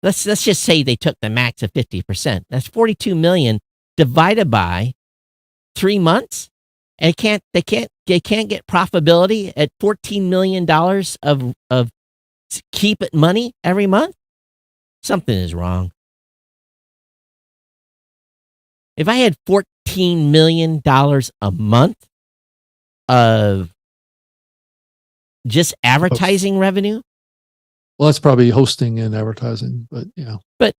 Let's just say they took the max of 50%. That's 42 million divided by 3 months. And they can't get profitability at $14 million of keep it money every month. Something is wrong. If I had $14 million a month of just advertising revenue. Well, that's probably hosting and advertising, but yeah. But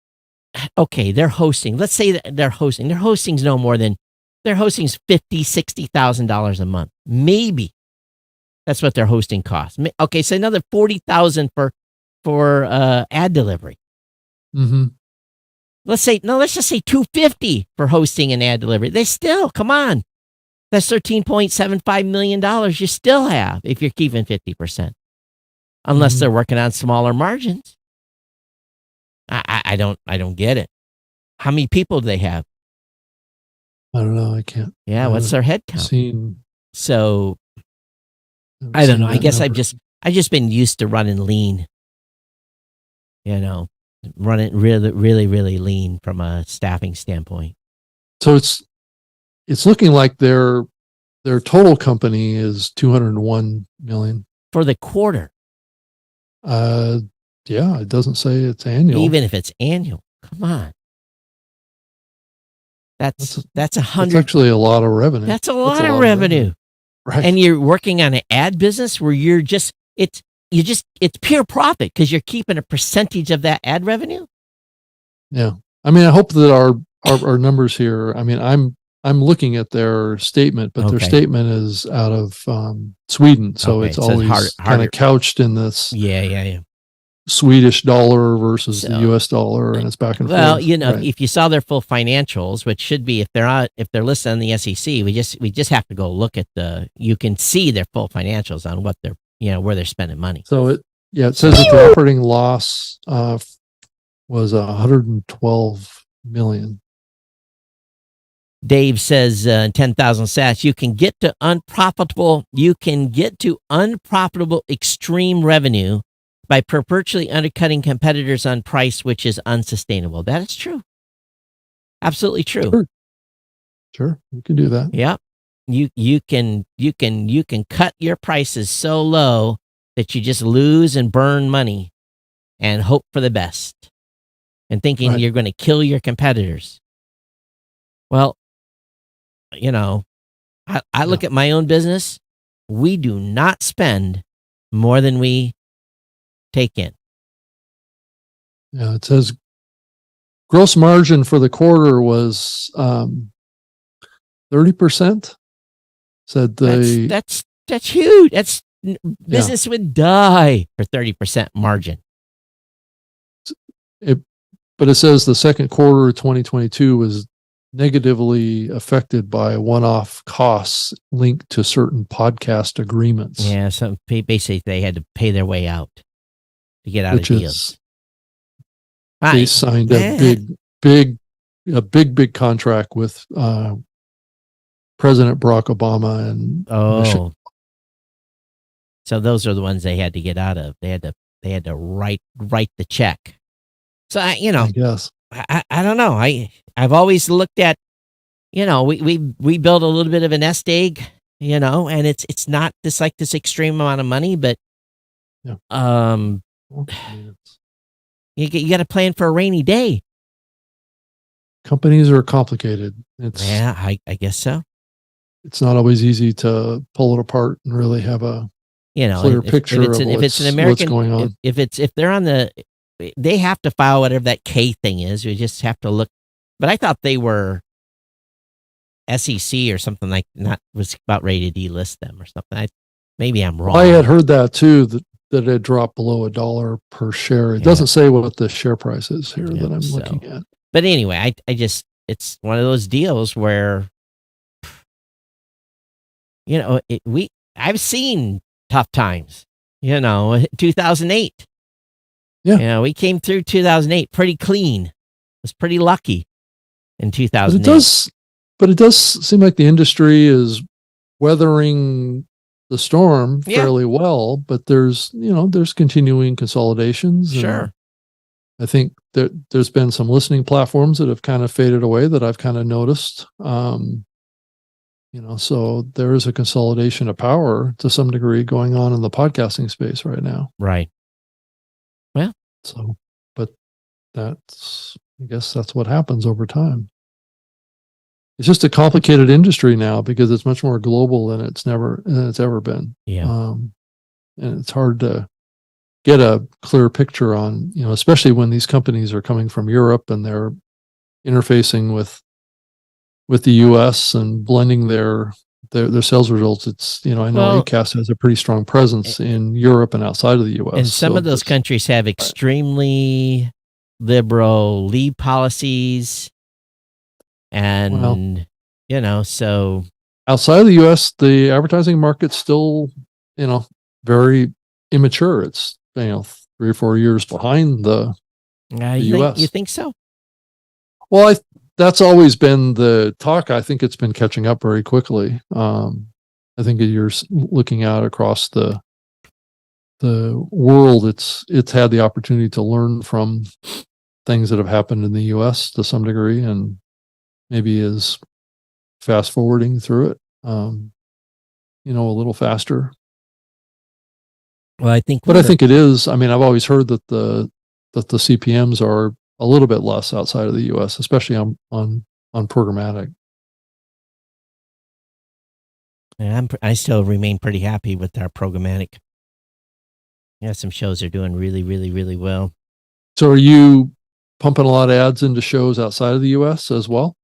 okay, they're hosting. Let's say that they're hosting. Their hosting's no more than their hosting's $50,000-$60,000 a month. Maybe that's what their hosting costs. Okay, so another $40,000 for ad delivery. Mm-hmm. Let's just say $250 for hosting and ad delivery. They still, come on. That's $13.75 million you still have if you're keeping 50%. Unless they're working on smaller margins. I don't get it. How many people do they have? I don't know. I can't. Yeah, what's their head count? So I don't know. I guess I've just been used to running lean. Running really, really, really lean from a staffing standpoint. So it's looking like their total company is 201 million for the quarter. Yeah, it doesn't say it's annual. Even if it's annual, come on. That's That's 100. actually a lot of revenue. That's a lot of revenue. Right. And you're working on an ad business where it's pure profit because you're keeping a percentage of that ad revenue. Yeah. I mean, I hope that our numbers here, I mean, I'm looking at their statement, but their statement is out of Sweden. So it's always kind of couched in this Swedish dollar versus the US dollar, and it's back and forth. Well, if you saw their full financials, which should be if they're listed on the SEC, we just have to go look at you can see their full financials on what they're where they're spending money. So it says that the operating loss was 112 million. Dave says 10,000 sats. You can get to unprofitable extreme revenue by perpetually undercutting competitors on price, which is unsustainable. That is true. Absolutely true. Sure. You can do that. Yeah. You can cut your prices so low that you just lose and burn money and hope for the best and thinking you're going to kill your competitors. Well, I look at my own business. We do not spend more than we take in. Yeah, it says gross margin for the quarter was 30%. Said that's huge. That's business would die for 30% margin. But it says the second quarter of 2022 was negatively affected by one-off costs linked to certain podcast agreements. Yeah, so basically they had to pay their way out to get out of deals. They signed a big contract with President Barack Obama and Michigan. So those are the ones they had to get out of. They had to write the check. So I guess I don't know. I've always looked at, we build a little bit of a nest egg, and it's not this extreme amount of money, but you got to plan for a rainy day. Companies are complicated. I guess so. It's not always easy to pull it apart and really have a clear picture of what's going on. If they're on they have to file whatever that K thing is. We just have to look. But I thought they were SEC or something was about ready to delist them or something. Maybe I'm wrong. I had heard that too, that it dropped below $1 per share. It doesn't say what the share price is here that I'm looking at. But anyway, it's one of those deals where, I've seen tough times, 2008. Yeah. We came through 2008 pretty clean. Was pretty lucky in 2008. But it does seem like the industry is weathering the storm Yeah. fairly well, but there's continuing consolidations. Sure. And I think there's been some listening platforms that have kind of faded away that I've kind of noticed. So there is a consolidation of power to some degree going on in the podcasting space right now. Right. Well, so, but I guess that's what happens over time. It's just a complicated industry now because it's much more global than it's ever been. Yeah. And it's hard to get a clear picture on, especially when these companies are coming from Europe and they're interfacing with the US and blending their sales results. It's, I know Acast has a pretty strong presence in Europe and outside of the US. And some of those countries have extremely liberal leave policies. And, so. Outside of the US, the advertising market's still, very immature. It's, 3 or 4 years behind the US. You think so? Well, that's always been the talk. I think it's been catching up very quickly. I think you're looking out across the world. It's had the opportunity to learn from things that have happened in the US to some degree, and maybe is fast forwarding through it, a little faster. Well, I think it is. I mean, I've always heard that the CPMs are a little bit less outside of the US, especially on programmatic. And I still remain pretty happy with our programmatic. Yeah, some shows are doing really, really, really well. So are you pumping a lot of ads into shows outside of the US as well?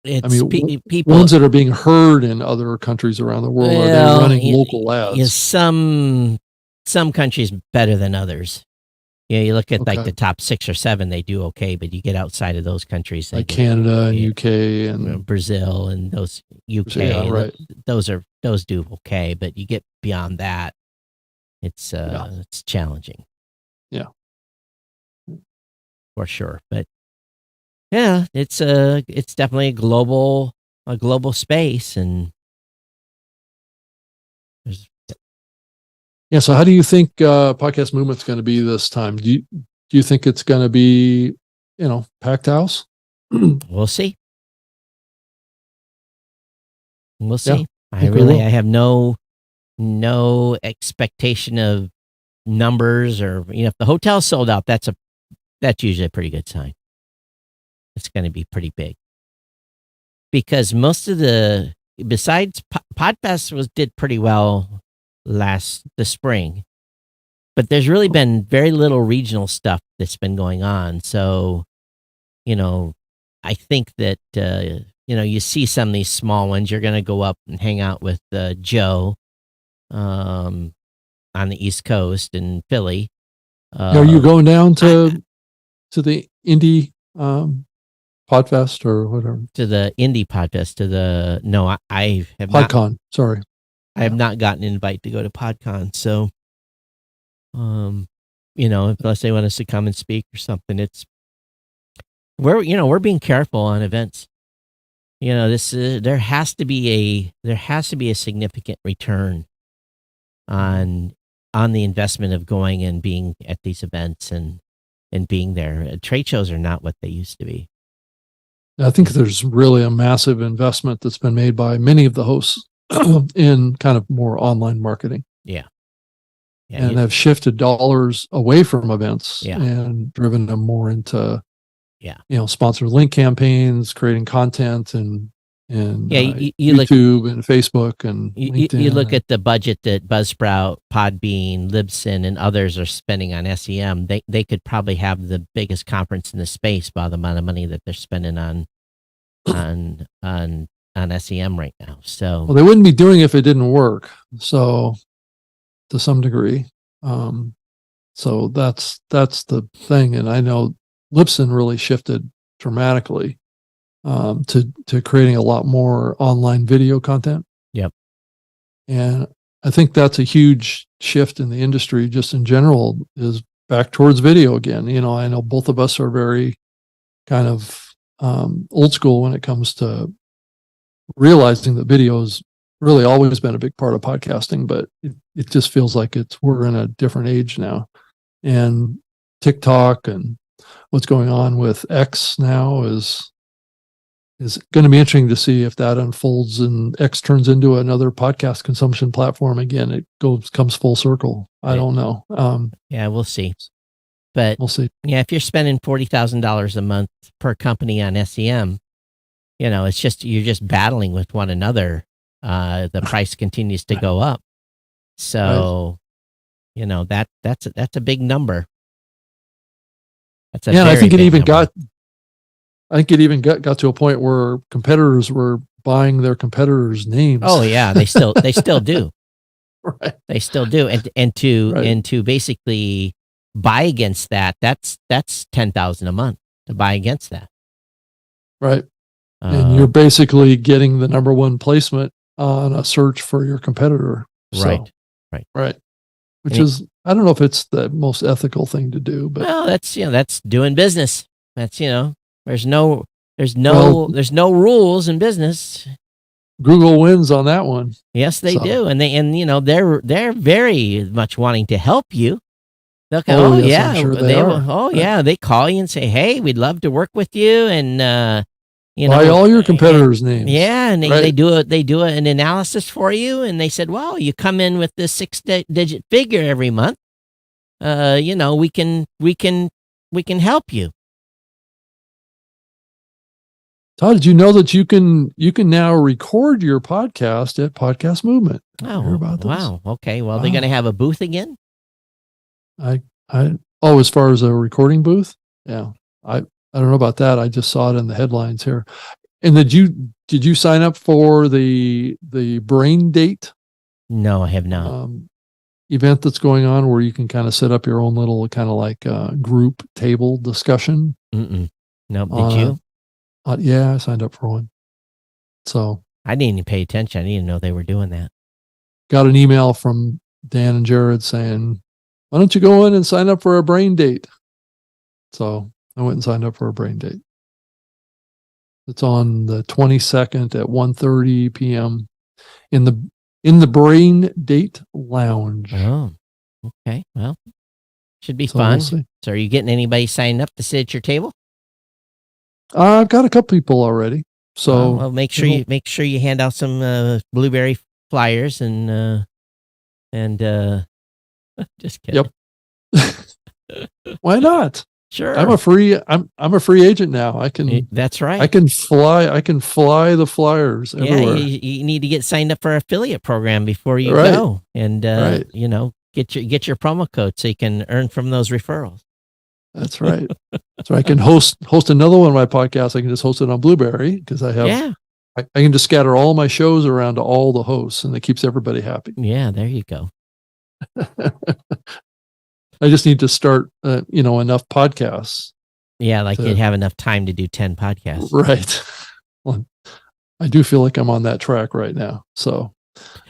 People, ones that are being heard in other countries around the world, are they running local ads? Yes, some countries better than others. You look at like the top 6 or 7, they do okay, but you get outside of those countries, like Canada and UK and Brazil and those UK, right. those do okay, but you get beyond that, it's challenging. Yeah, for sure. But yeah, it's definitely a global space, and so how do you think podcast movement's going to be this time? Do you think it's going to be, packed house? We'll see. We'll see. Yeah, I have no expectation of numbers, or if the hotel's sold out, that's usually a pretty good sign. It's going to be pretty big, because most of besides Podfest did pretty well the spring, but there's really been very little regional stuff that's been going on. So, I think that, you see some of these small ones, you're going to go up and hang out with Joe on the East Coast in Philly. Are you going down to the indie Podfest or whatever? To the indie Podfest, no, I have PodCon, sorry. I have not gotten an invite to go to PodCon, so, unless they want us to come and speak or something, we're being careful on events. There has to be a significant return on the investment of going and being at these events and being there. Trade shows are not what they used to be. I think there's really a massive investment that's been made by many of the hosts in kind of more online marketing. Yeah. And have shifted dollars away from events and driven them more into, sponsored link campaigns, creating content and YouTube and Facebook and LinkedIn. You look at the budget that Buzzsprout, Podbean, Libsyn, and others are spending on SEM. They could probably have the biggest conference in the space by the amount of money that they're spending on SEM right now. So, well, they wouldn't be doing it if it didn't work. So, to some degree, so that's the thing. And I know Libsyn really shifted dramatically to creating a lot more online video content. Yep. And I think that's a huge shift in the industry just in general, is back towards video again. I know both of us are very kind of old school when it comes to realizing that video is really always been a big part of podcasting, but it just feels like we're in a different age now. And TikTok and what's going on with X now is going to be interesting to see if that unfolds and X turns into another podcast consumption platform again. It comes full circle. I don't know. Yeah, we'll see. But we'll see. Yeah, if you're spending $40,000 a month per company on SEM, it's just you're just battling with one another. The price continues to go up. So, that's a big number. That's a I think it even number. got to a point where competitors were buying their competitors' names. Oh yeah, they still do. Right. They still do. And to basically buy against that's $10,000 a month to buy against that. Right. And you're basically getting the number one placement on a search for your competitor. Right. Which is, I don't know if it's the most ethical thing to do, but well, that's doing business. That's, there's no rules in business. Google wins on that one. Yes, they do. And they're very much wanting to help you. They'll go, yes, I'm sure they are. They call you and say, "Hey, we'd love to work with you," and buy all your competitors' names. Yeah, and they do an analysis for you, and they said, "Well, you come in with this 6-digit figure every month. We can help you." Todd, did you know that you can now record your podcast at Podcast Movement? Oh, hear about this? Wow. Okay. Well, they're going to have a booth again. As far as a recording booth, yeah, I don't know about that. I just saw it in the headlines here. And did you sign up for the Brain Date? No, I have not. Event that's going on where you can kind of set up your own little kind of like group table discussion. Nope. Did you? Yeah, I signed up for one. So I didn't even pay attention. I didn't even know they were doing that. Got an email from Dan and Jared saying, "Why don't you go in and sign up for a Brain Date?" So I went and signed up for a Brain Date. It's on the 22nd at 1:30 p.m. in the Brain Date Lounge. Oh, okay. Well, should be fun. We'll see. So are you getting anybody signed up to sit at your table? I've got a couple people already. So well, make sure you hand out some blueberry flyers and just kidding. Yep. Why not? Sure. I'm a free agent now. I can. That's right. I can fly the flyers everywhere. Yeah, you need to get signed up for an affiliate program before you Right. go, and Right. get your promo code so you can earn from those referrals. That's right. So I can host another one of my podcasts. I can just host it on Blueberry because I have. Yeah. I can just scatter all my shows around to all the hosts, and it keeps everybody happy. Yeah, there you go. I just need to start, enough podcasts. Yeah, like you'd have enough time to do 10 podcasts. Right. Well, I do feel like I'm on that track right now. So,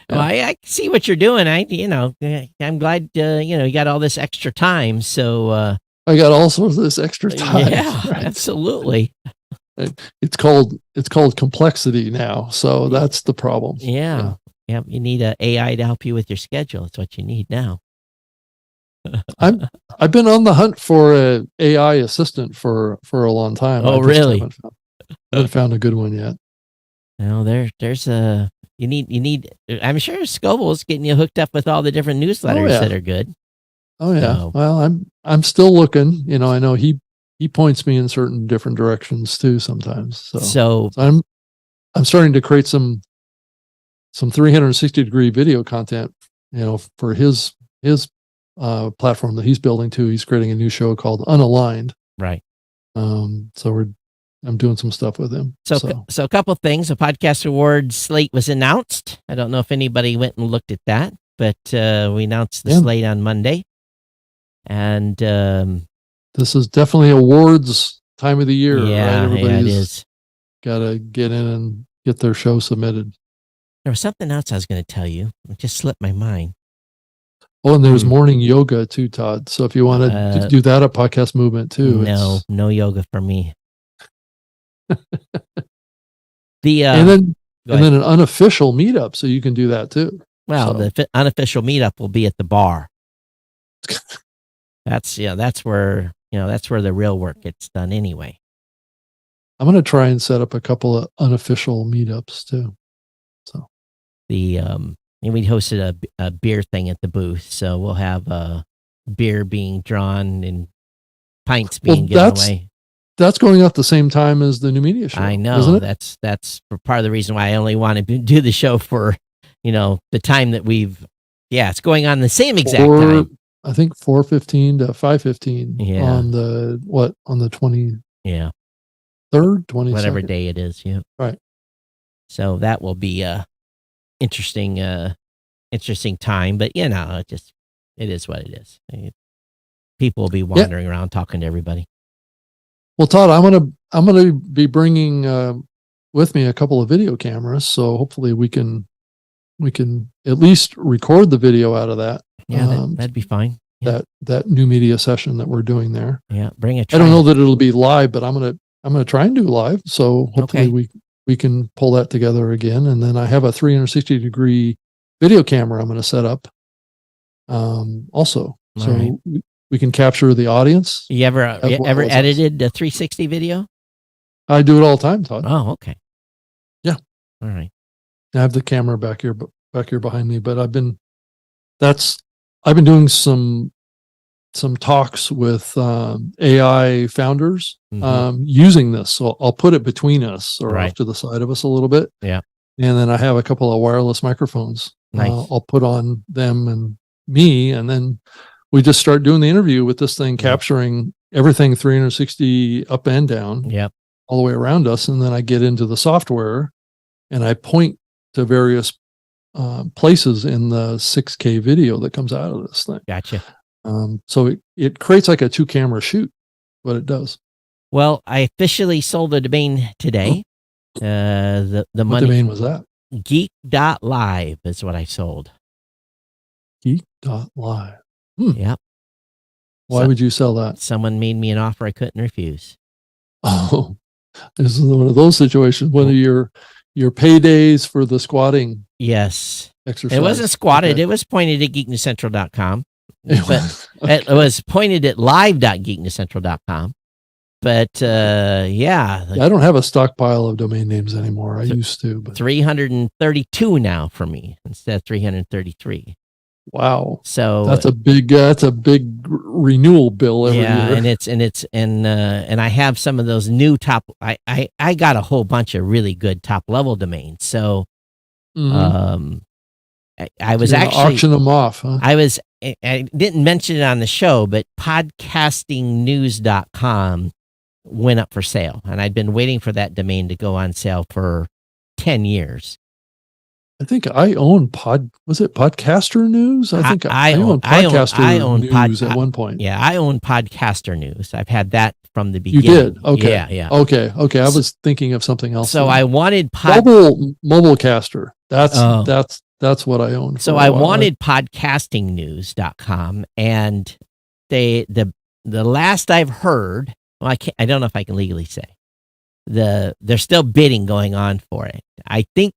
yeah. Well, I see what you're doing. I'm glad you got all this extra time. So I got all sorts of this extra time. Yeah, right? Absolutely. It's called complexity now. So that's the problem. Yeah. You need an AI to help you with your schedule. That's what you need now. I've been on the hunt for an AI assistant for a long time. Oh, really? Haven't found a good one yet. No, there's a you need. I'm sure Scoble's getting you hooked up with all the different newsletters that are good. Oh yeah. So. Well, I'm still looking. I know he points me in certain different directions too sometimes. So I'm starting to create some 360-degree video content. For his platform that he's building too. He's creating a new show called Unaligned. Right. So I'm doing some stuff with him. So a couple of things. A podcast awards slate was announced. I don't know if anybody went and looked at that, but we announced the slate on Monday. And this is definitely awards time of the year. Yeah, right? it is. Got to get in and get their show submitted. There was something else I was going to tell you. It just slipped my mind. Oh, and there's morning yoga too, Todd. So if you want to do that at Podcast Movement too. No yoga for me. And then and then an unofficial meetup, so you can do that too. Well, the unofficial meetup will be at the bar. That's where the real work gets done anyway. I'm going to try and set up a couple of unofficial meetups too. So we hosted a beer thing at the booth, so we'll have beer being drawn and pints being given away. That's going out the same time as the new media show. I know, isn't it? That's part of the reason why I only want to do the show for the time that it's going on the same exact time. I think 4:15 to 5:15 on the 20 3rd, 22nd, whatever day it is. Yeah, right. So that will be a interesting time, but it is what it is. People will be wandering around talking to everybody. Well, Todd, I'm gonna be bringing with me a couple of video cameras, so hopefully we can at least record the video out of that. Yeah, that'd be fine. Yeah. That new media session that we're doing there. Yeah, bring a. I don't know that it'll be live, but I'm gonna try and do live. So hopefully we can pull that together again. And then I have a 360-degree video camera I'm going to set up. Also, we can capture the audience. You ever edited a 360 video? I do it all the time, Todd. Oh, okay. Yeah. All right. I have the camera back here behind me, but I've been doing some talks with AI founders using this. So I'll put it between us or off to the side of us a little bit. Yeah. And then I have a couple of wireless microphones. Nice. I'll put on them and me, and then we just start doing the interview with this thing, capturing everything 360 up and down, all the way around us. And then I get into the software and I point to various places in the 6K video that comes out of this thing. Gotcha. So it creates like a 2-camera shoot, what it does. Well, I officially sold the domain today. The what money domain was that? Geek.live is what I sold. Geek.live. Yep. Why would you sell that? Someone made me an offer I couldn't refuse. Oh, this is one of those situations. One of your paydays for the squatting. Yes. Exercise. It wasn't squatted. Okay. It was pointed at geeknewscentral.com. But it was pointed at live.geeknewscentral.com. But I don't have a stockpile of domain names anymore. I used to, but 332 now for me instead of 333. Wow. So that's a big renewal bill every year. And I have some of those new top. I got a whole bunch of really good top level domains. So I was actually auction them off. Huh? I didn't mention it on the show, but podcastingnews.com went up for sale, and I'd been waiting for that domain to go on sale for 10 years. I think I own Podcaster News? I think I own Podcaster News at one point. Yeah, I own Podcaster News. I've had that from the beginning. You did? Okay. Yeah. Okay. I was thinking of something else. So I wanted Mobilecaster. That's what I own. So I wanted podcastingnews.com, and the last I've heard, well, I don't know if I can legally say, there's still bidding going on for it. I think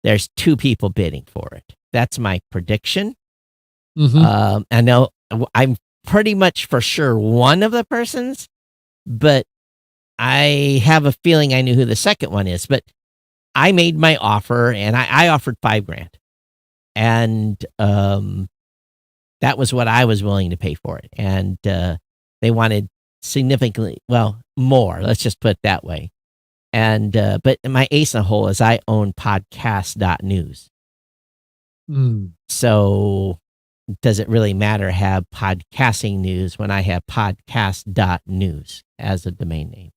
there's 2 people bidding for it. That's my prediction. I know I'm pretty much for sure one of the persons, but I have a feeling I knew who the second one is. But I made my offer, and I offered $5,000. And that was what I was willing to pay for it. And they wanted significantly, more. Let's just put it that way. And but my ace in the hole is I own podcast.news. So does it really matter have podcasting news when I have podcast.news as a domain name?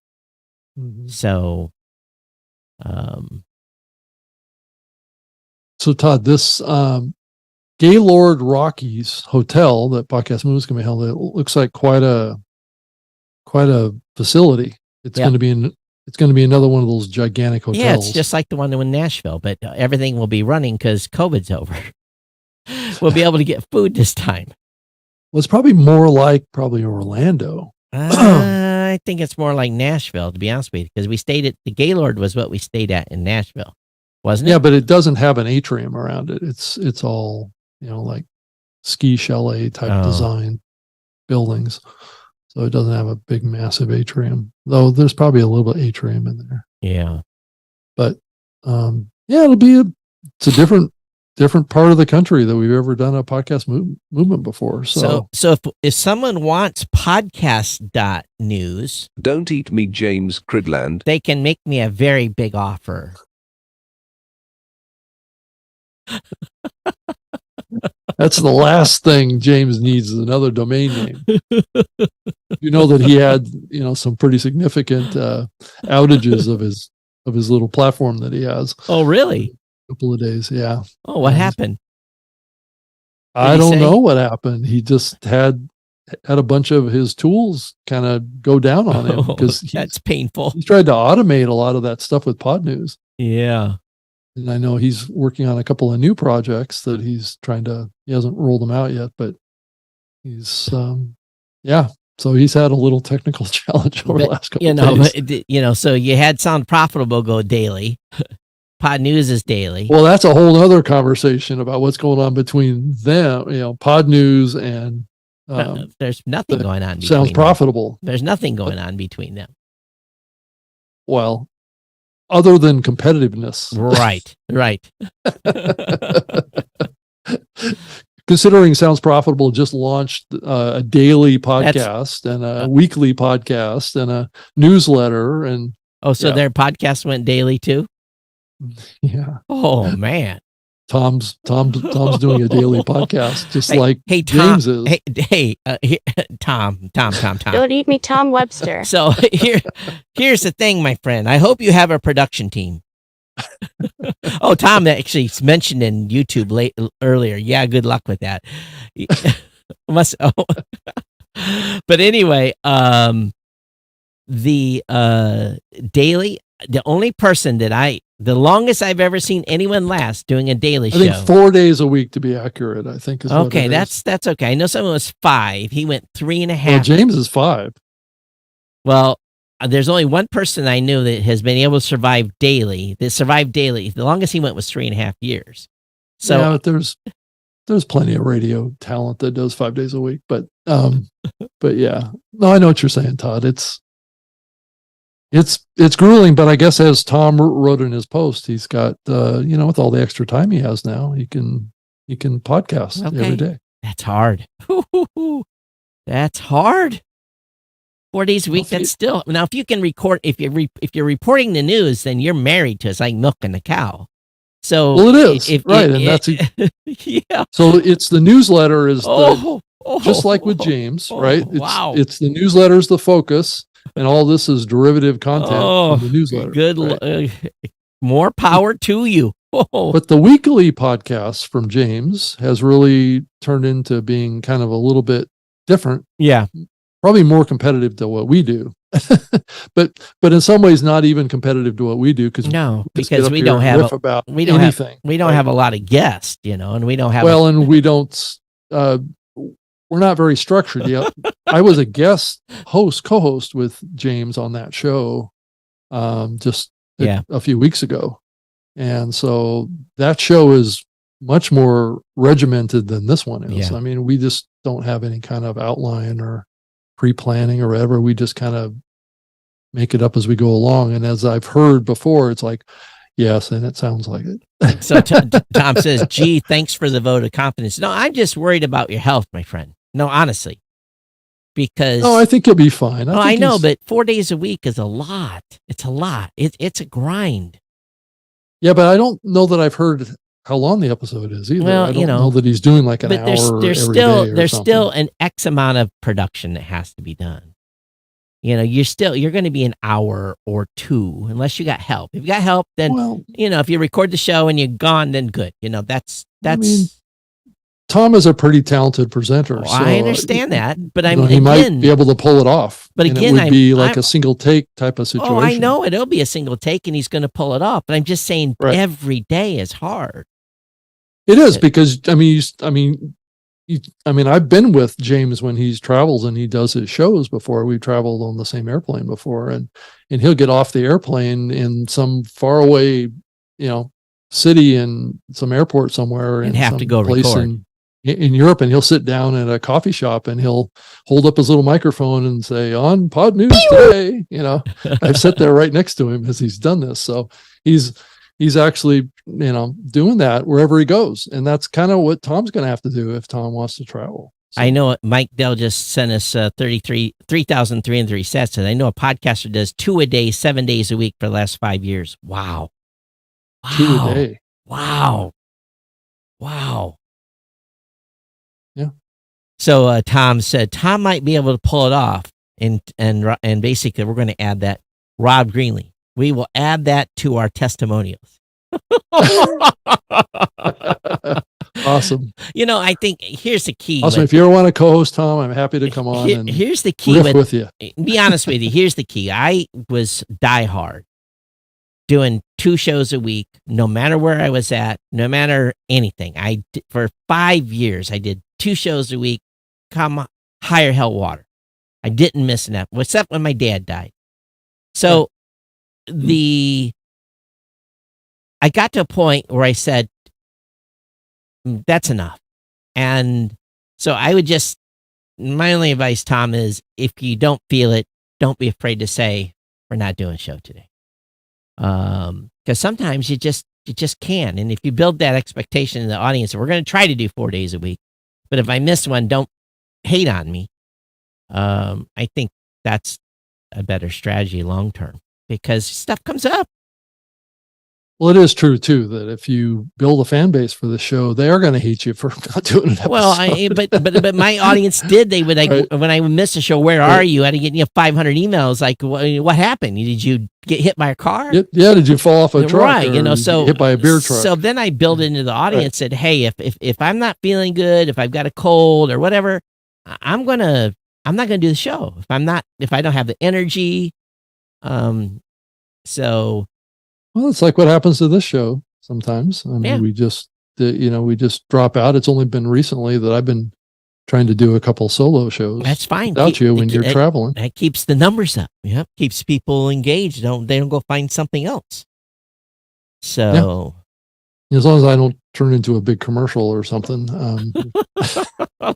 So Todd, this Gaylord Rockies hotel that Podcast Moves can be held at looks like quite a facility. It's going to be another one of those gigantic hotels. Yeah, it's just like the one in Nashville, but everything will be running because COVID's over. We'll be able to get food this time. Well, it's probably more like Orlando. I think it's more like Nashville, to be honest with you, because we stayed at the Gaylord was what we stayed at in Nashville. wasn't it? Yeah, but it doesn't have an atrium around it. It's all, like ski chalet type design buildings. So it doesn't have a big, massive atrium, though there's probably a little bit of atrium in there. Yeah. But it's a different part of the country that we've ever done a podcast movement before. So if someone wants podcast.news, don't eat me, James Cridland, they can make me a very big offer. That's the last thing James needs is another domain name. You know that he had, some pretty significant outages of his little platform that he has. Oh, really? A couple of days, yeah. Oh, what happened? I don't know what happened. He just had a bunch of his tools kind of go down on him because that's painful. He tried to automate a lot of that stuff with Pod News. Yeah. And I know he's working on a couple of new projects that he hasn't rolled them out yet, but he's, so he's had a little technical challenge over the last couple of days. So you had Sound Profitable go daily. Pod News is daily. Well, that's a whole other conversation about what's going on between them, Pod News and there's nothing going on between Sounds Profitable. There's nothing going on between them. Well, other than competitiveness. Right. Considering Sounds Profitable just launched a daily podcast and a weekly podcast and a newsletter. And their podcast went daily too? Yeah. Oh, man. Tom's doing a daily podcast, just like Tom, James is. Tom. Don't eat me, Tom Webster. So here's the thing, my friend. I hope you have a production team. Tom actually mentioned in YouTube earlier. Yeah, good luck with that. But anyway, the daily. The only person the longest I've ever seen anyone last doing a daily show. I think 4 days a week to be accurate, I think is okay. What it That's okay. I know someone was 5. He went 3.5. Well, James is 5. Well, there's only one person I knew that has been able to survive daily. The longest he went was 3.5 years. So yeah, but there's plenty of radio talent that does 5 days a week. But yeah, no, I know what you're saying, Todd. It's grueling, but I guess as Tom wrote in his post, he's got with all the extra time he has now, he can podcast every day. That's hard. That's hard. 4 days a week. That's still now. If you can record, if you're reporting the news, then you're married to us, like milking a cow. So it is right, and that's yeah. So it's the newsletter is just like with James, right? It's the newsletter is the focus. And all this is derivative content from the newsletter. Good, more power to you. But the weekly podcast from James has really turned into being kind of a little bit different. Yeah, probably more competitive to what we do, but in some ways not even competitive to what we do because we don't have anything. We don't have a lot of guests, and we don't have and we don't. We're not very structured yet. I was a guest co-host with James on that show just a few weeks ago. And so that show is much more regimented than this one is. Yeah. I mean, we just don't have any kind of outline or pre-planning or whatever. We just kind of make it up as we go along. And as I've heard before, it's like, yes, and it sounds like it. So Tom says, gee, thanks for the vote of confidence. No, I'm just worried about your health, my friend. No, honestly, because I think you'll be fine. I know, but 4 days a week is a lot. It's a lot. It's a grind. Yeah, but I don't know that I've heard how long the episode is either. Well, I don't know that he's doing like an hour. There's still an X amount of production that has to be done. You're going to be an hour or two unless you got help. If you got help, then if you record the show and you're gone, then good. That's. I mean, Tom is a pretty talented presenter. So, I understand that, but he might be able to pull it off. But again, it would be like a single take type of situation. Oh, I know it'll be a single take, and he's going to pull it off. But I'm just saying, every day is hard. It is because I've been with James when he travels and he does his shows before. We've traveled on the same airplane before, and he'll get off the airplane in some faraway, city in some airport somewhere And in have some to go place record. in Europe, and he'll sit down at a coffee shop and he'll hold up his little microphone and say, "On Pod News today," I've sat there right next to him as he's done this. So he's actually, doing that wherever he goes. And that's kind of what Tom's going to have to do if Tom wants to travel. So. I know Mike Dell just sent us 3,303 sets. And I know a podcaster does 2 a day, 7 days a week for the last 5 years. Wow. 2 a day. Wow. Yeah. So Tom said Tom might be able to pull it off. And basically we're going to add that Rob Greenlee. We will add that to our testimonials. Awesome. I think here's the key. Awesome. If you ever want to co-host, Tom, I'm happy to come on and here's the key riff with you. Be honest with you. Here's the key. I was diehard doing 2 shows a week, no matter where I was at, no matter anything. For 5 years, I did 2 shows a week, come higher hell water. I didn't miss an episode, except when my dad died. So I got to a point where I said, that's enough. And so I would my only advice, Tom, is if you don't feel it, don't be afraid to say, we're not doing a show today. Because sometimes you just can. And if you build that expectation in the audience, we're going to try to do 4 days a week. But if I miss one, don't hate on me. I think that's a better strategy long term because stuff comes up. Well, it is true too that if you build a fan base for the show, they are going to hate you for not doing an episode. Well, but my audience did. They would when I would miss a show. Where are you? I had to get 500 emails. Like, what happened? Did you get hit by a car? Yeah. Did you fall off a truck? Right. So hit by a beer truck. So then I build into the audience. Said, hey, if I'm not feeling good, if I've got a cold or whatever, I'm not gonna do the show. If I don't have the energy, so. Well, it's like what happens to this show sometimes. I mean, we just drop out. It's only been recently that I've been trying to do a couple solo shows. That's fine. Without you when you're traveling. That keeps the numbers up. Yep. Keeps people engaged. They don't go find something else. So. Yeah. As long as I don't turn into a big commercial or something.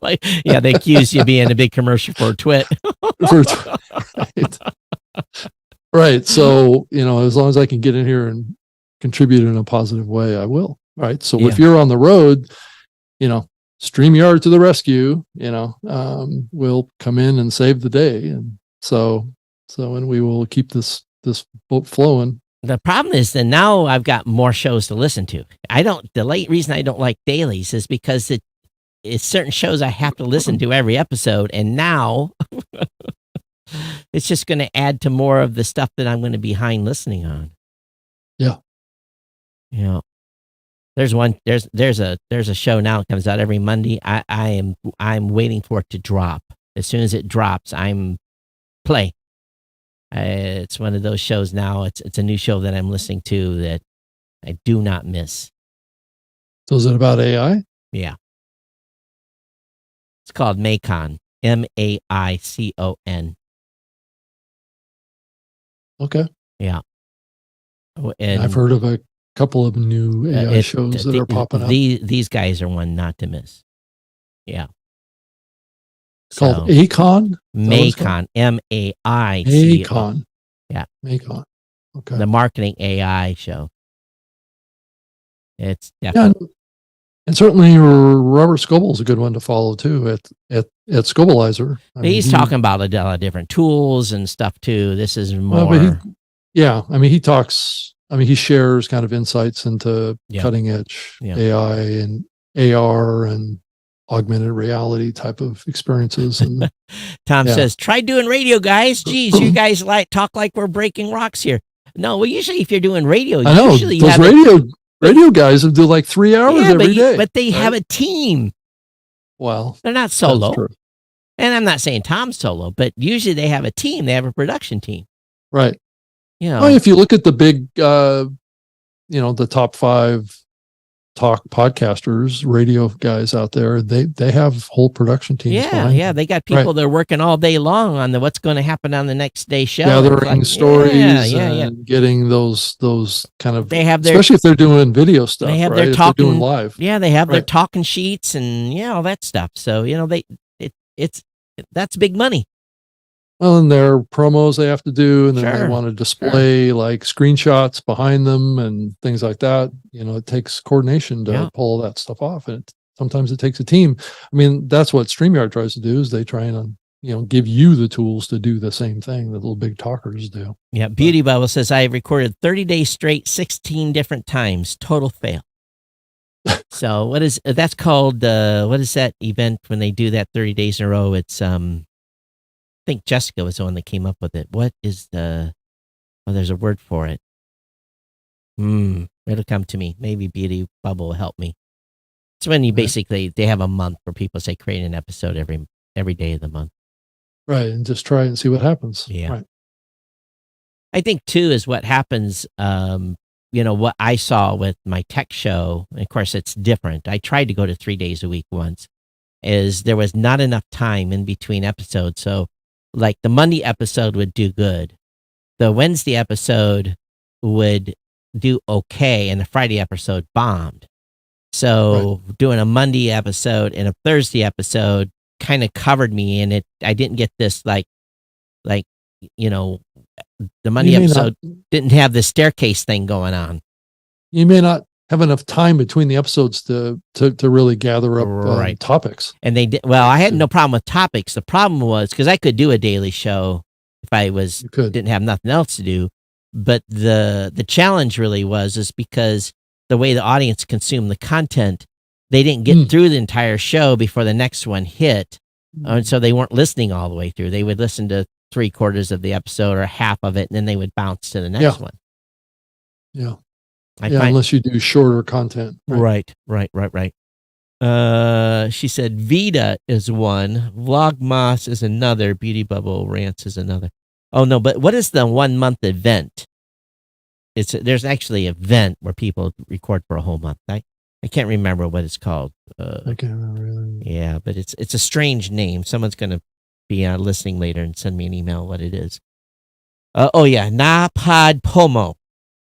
They accuse you of being a big commercial for a twit. Right. Right. So, as long as I can get in here and contribute in a positive way, I will. Right. So if you're on the road, StreamYard to the rescue, will come in and save the day. And and we will keep this boat flowing. The problem is that now I've got more shows to listen to. The late reason I don't like dailies is because it's certain shows I have to listen to every episode. And now it's just going to add to more of the stuff that I'm going to be behind listening on. Yeah. There's a show now that comes out every Monday. I'm waiting for it to drop. As soon as it drops, I'm play. It's one of those shows now. It's a new show that I'm listening to that I do not miss. So is it about AI? Yeah. It's called Macon. Maicon. Okay. Yeah. And I've heard of a couple of new AI shows that are popping up. These guys are one not to miss. Yeah. It's called Acon? Macon. Maicon. Macon. Yeah. Macon. Okay. The marketing AI show. It's definitely. Yeah, and certainly Robert Scoble's a good one to follow too at Scobleizer. He's talking about a lot of different tools and stuff too. This is more. He talks. He shares kind of insights into cutting edge AI and AR and augmented reality type of experiences. And Tom says, "Try doing radio, guys. Geez, you guys talk like we're breaking rocks here." No, well, usually if you're doing radio, I know usually those radio guys will do like 3 hours every day. But they have a team. Well, they're not solo. And I'm not saying Tom's solo, but usually they have a team. They have a production team. Right. Well, if you look at the big, the top 5 podcasters, radio guys out there, they have whole production teams. Yeah. They got people that are working all day long on what's going to happen on the next day show. Gathering stories and getting those kind of, they have their, especially if they're doing video stuff. They have right? their If talking, they're doing live. Yeah, they have their talking sheets and all that stuff. So that's big money. Well, and there are promos they have to do, and then Sure. they want to display like screenshots behind them and things like that. It takes coordination to pull that stuff off, and sometimes it takes a team. I mean, that's what StreamYard tries to do, is they try and give you the tools to do the same thing that little big talkers do. Yeah, Beauty Bubble says, I have recorded 30 days straight, 16 different times. Total fail. So that's called, what is that event when they do that 30 days in a row? It's, I think Jessica was the one that came up with it. What is there's a word for it. It'll come to me. Maybe Beauty Bubble will help me. It's when you basically, they have a month where people say create an episode every day of the month. Right. And just try and see what happens. Yeah. Right. I think too is what happens, what I saw with my tech show, and of course it's different. I tried to go to 3 days a week once, is there was not enough time in between episodes. So like the Monday episode would do good. The Wednesday episode would do okay, and the Friday episode bombed. So doing a Monday episode and a Thursday episode kind of covered me, and I didn't get this like the Monday episode didn't have the staircase thing going on. You may not have enough time between the episodes to really gather up topics. And they did. Well, I had no problem with topics. The problem was because I could do a daily show if I didn't have nothing else to do. But the challenge really is because the way the audience consumed the content, they didn't get through the entire show before the next one hit. And so they weren't listening all the way through. They would listen to 3/4 of the episode or half of it, and then they would bounce to the next one. Yeah. Unless you do shorter content. Right. She said Vita is one, Vlogmas is another, Beauty Bubble Rants is another. Oh no, but what is the 1 month event? There's actually an event where people record for a whole month. I can't remember what it's called. I can't remember either. Yeah, but it's a strange name. Someone's gonna be listening later and send me an email what it is. Na Pod Pomo.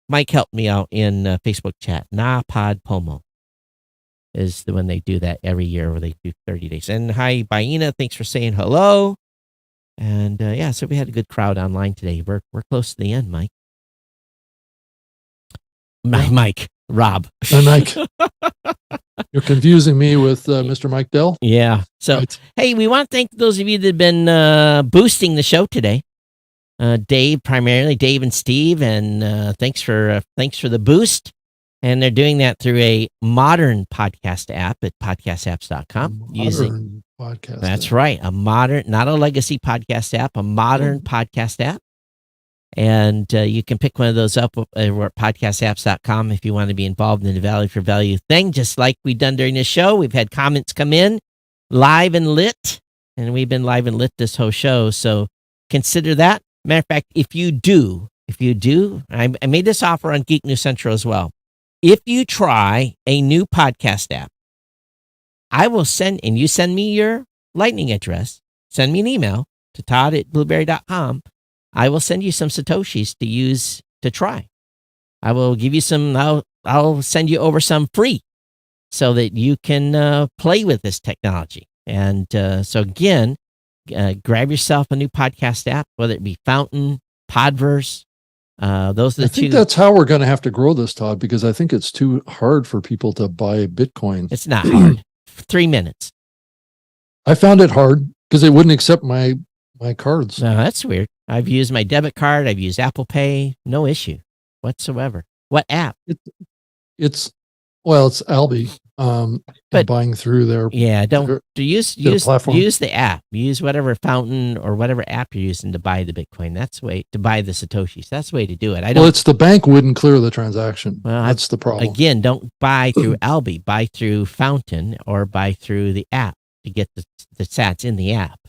Mike helped me out in Facebook chat. Na Pod Pomo is the one they do that every year where they do 30 days. And hi, Baina. Thanks for saying hello. And so we had a good crowd online today. We're close to the end, Mike. Mike. Rob. Mike. You're confusing me with Mr. Mike Dell. Yeah. So, Hey, we want to thank those of you that have been boosting the show today. Dave, primarily Dave and Steve, and thanks for the boost. And they're doing that through a modern podcast app at podcastapps.com. That's right, a modern, not a legacy podcast app, a modern podcast app. And you can pick one of those up at podcastapps.com if you want to be involved in the Value for Value thing, just like we've done during this show. We've had comments come in live and lit, and we've been live and lit this whole show. So consider that. Matter of fact, if you do, I made this offer on Geek News Central as well. If you try a new podcast app, I will send me your Lightning address, send me an email to todd@blueberry.com. I will send you some Satoshis to use to try. I will give you some, I'll send you over some free so that you can play with this technology. And so again, grab yourself a new podcast app, whether it be Fountain, Podverse. Those are the two. I think that's how we're going to have to grow this, Todd, because I think it's too hard for people to buy Bitcoin. It's not hard. 3 minutes. I found it hard because it wouldn't accept my cards. No, that's weird. I've used my debit card. I've used Apple Pay. No issue whatsoever. What app? It's Albi. But buying through their use the app. Use whatever Fountain or whatever app you're using to buy the Bitcoin. That's the way to buy the Satoshis. That's the way to do it. It's the bank wouldn't clear the transaction. Well, that's the problem. Again, don't buy through Albi. Buy through Fountain or buy through the app to get the sats in the app.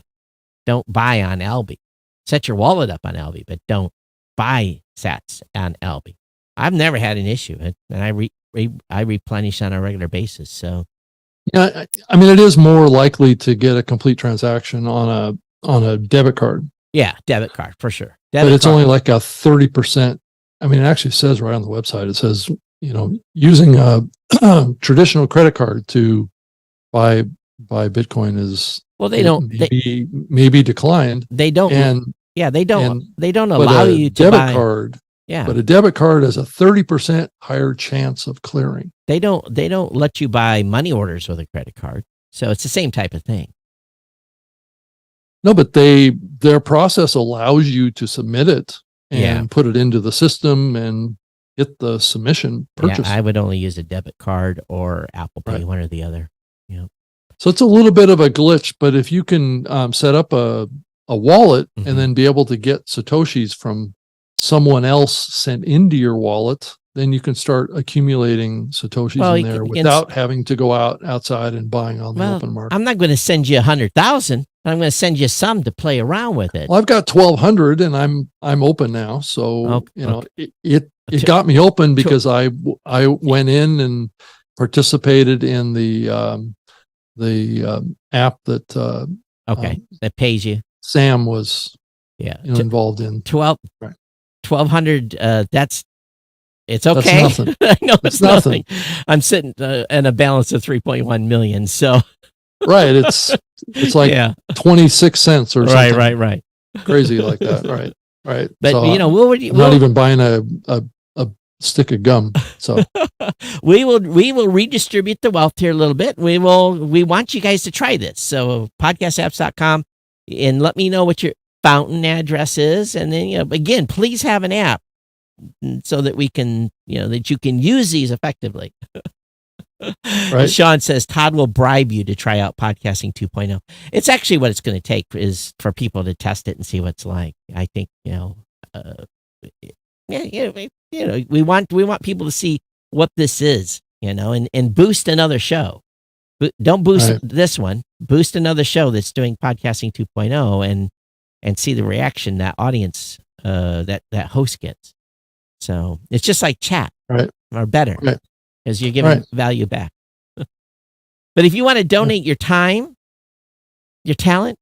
Don't buy on Albi. Set your wallet up on Albi, but don't buy sats on Albi. I've never had an issue, and I I replenish on a regular basis. So Yeah, I mean, it is more likely to get a complete transaction on a debit card, yeah, debit card for sure. but it's only like a 30%. I mean, it actually says right on the website, it says, using a traditional credit card to buy Bitcoin is, well, they don't maybe declined. They don't. And yeah, they don't but allow a you to debit buy. card. Yeah, But a debit card has a 30% higher chance of clearing. they don't let you buy money orders with a credit card. So it's the same type of thing. No, but their process allows you to submit it and put it into the system and get the submission purchase. Yeah, I would only use a debit card or Apple Pay, Right. one or the other. Yeah. So it's a little bit of a glitch, but if you can set up a wallet Mhm. and then be able to get Satoshis from someone else sent into your wallet, then you can start accumulating Satoshis Well, in you there can- without having to go outside and buying on the Well, open market. I'm not going to send you 100,000. I'm going to send you some to play around with it. Well, I've got 1,200 and I'm open now. So, Okay. it got me open because I went in and participated in the app that Okay, that pays you. Sam was Yeah, involved in. 1,200. It's That's okay. nothing. I know it's It's nothing. nothing. I'm sitting in a balance of 3.1 million. So Right. It's like yeah, 26 cents or something right. crazy like that. Right. But So we'll I'm not even buying a stick of gum. So we will redistribute the wealth here a little bit. We want you guys to try this. So podcastapps.com and let me know what your fountain address is. And then, again, please have an app so that we can, that you can use these effectively. Right. Sean says Todd will bribe you to try out podcasting 2.0. It's actually what it's going to take is for people to test it and see what it's like. I think, we want people to see what this is, and boost another show. Don't boost Right. this one. Boost another show that's doing podcasting 2.0 and see the reaction that audience that host gets. So it's just like chat, Right. or better, Right. because you're giving Right. value back. But if you want to donate your time, your talent,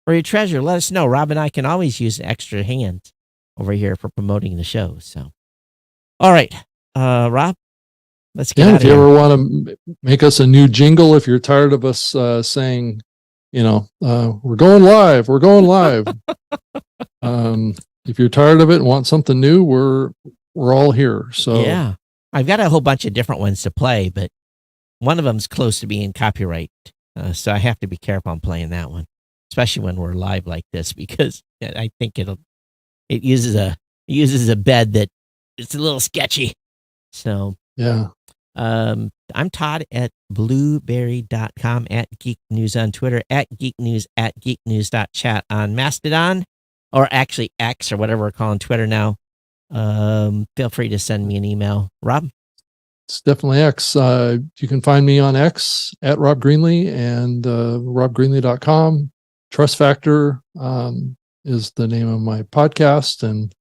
or your treasure, let us know. Rob and I can always use extra hands over here for promoting the show. So, all right, Rob, let's get Yeah, out if of you here. ever want to make us a new jingle, if you're tired of us saying, we're going live, if you're tired of it and want something new, we're all here. So Yeah, I've got a whole bunch of different ones to play, but one of them's close to being copyright, so I have to be careful on playing that one, especially when we're live like this, because I think it uses a bed that it's a little sketchy. So yeah, I'm Todd at blueberry.com, at Geek News on Twitter, at Geek News, at geeknews.chat on Mastodon, or actually X, or whatever we're calling Twitter now. Feel free to send me an email. Rob? it's definitely X. You can find me on X at Rob Greenlee and robgreenlee.com. Trust Factor is the name of my podcast, and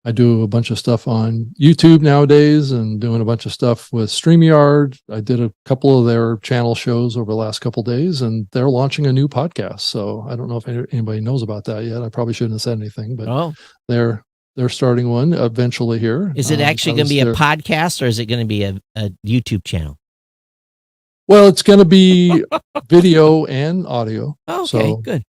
I do a bunch of stuff on YouTube nowadays and doing a bunch of stuff with StreamYard. I did a couple of their channel shows over the last couple of days, and they're launching a new podcast. So I don't know if anybody knows about that yet. I probably shouldn't have said anything, but they're starting one eventually here. Is it actually going to be a podcast, or is it going to be a YouTube channel? Well, it's going to be video and audio. Oh, okay, So- good.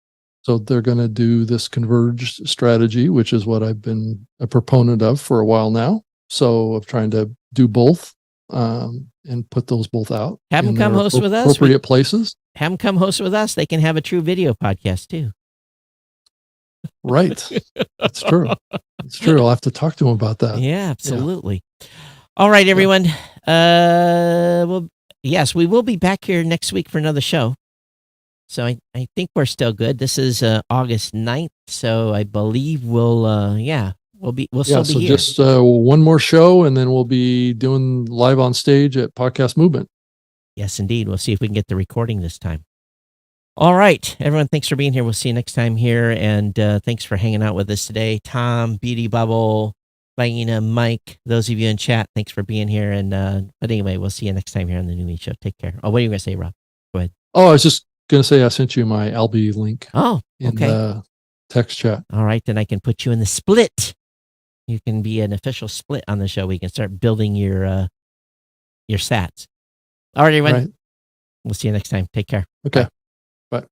So they're going to do this converged strategy, which is what I've been a proponent of for a while now. So of trying to do both and put those both out. Have them in come their host with us. Appropriate places. Have them come host with us. They can have a true video podcast too. Right. It's true. It's true. I'll have to talk to them about that. Yeah, absolutely. All right, everyone. Well, yes, we will be back here next week for another show. So I think we're still good. This is August 9th, so I believe we'll still be So here. just one more show, and then we'll be doing live on stage at Podcast Movement. Yes, indeed. We'll see if we can get the recording this time. All right, everyone, thanks for being here. We'll see you next time here, and thanks for hanging out with us today. Tom, Beady Bubble, Lagina, Mike, those of you in chat, thanks for being here. And but anyway, we'll see you next time here on the New Me Show. Take care. Oh, what are you going to say, Rob? Go ahead. Oh, I was just going to say I sent you my Albi link Oh, in okay. the text chat. All right, then I can put you in the split. You can be an official split on the show. We can start building your sats. All right, everyone. Right. We'll see you next time. Take care. Okay. Bye. Bye.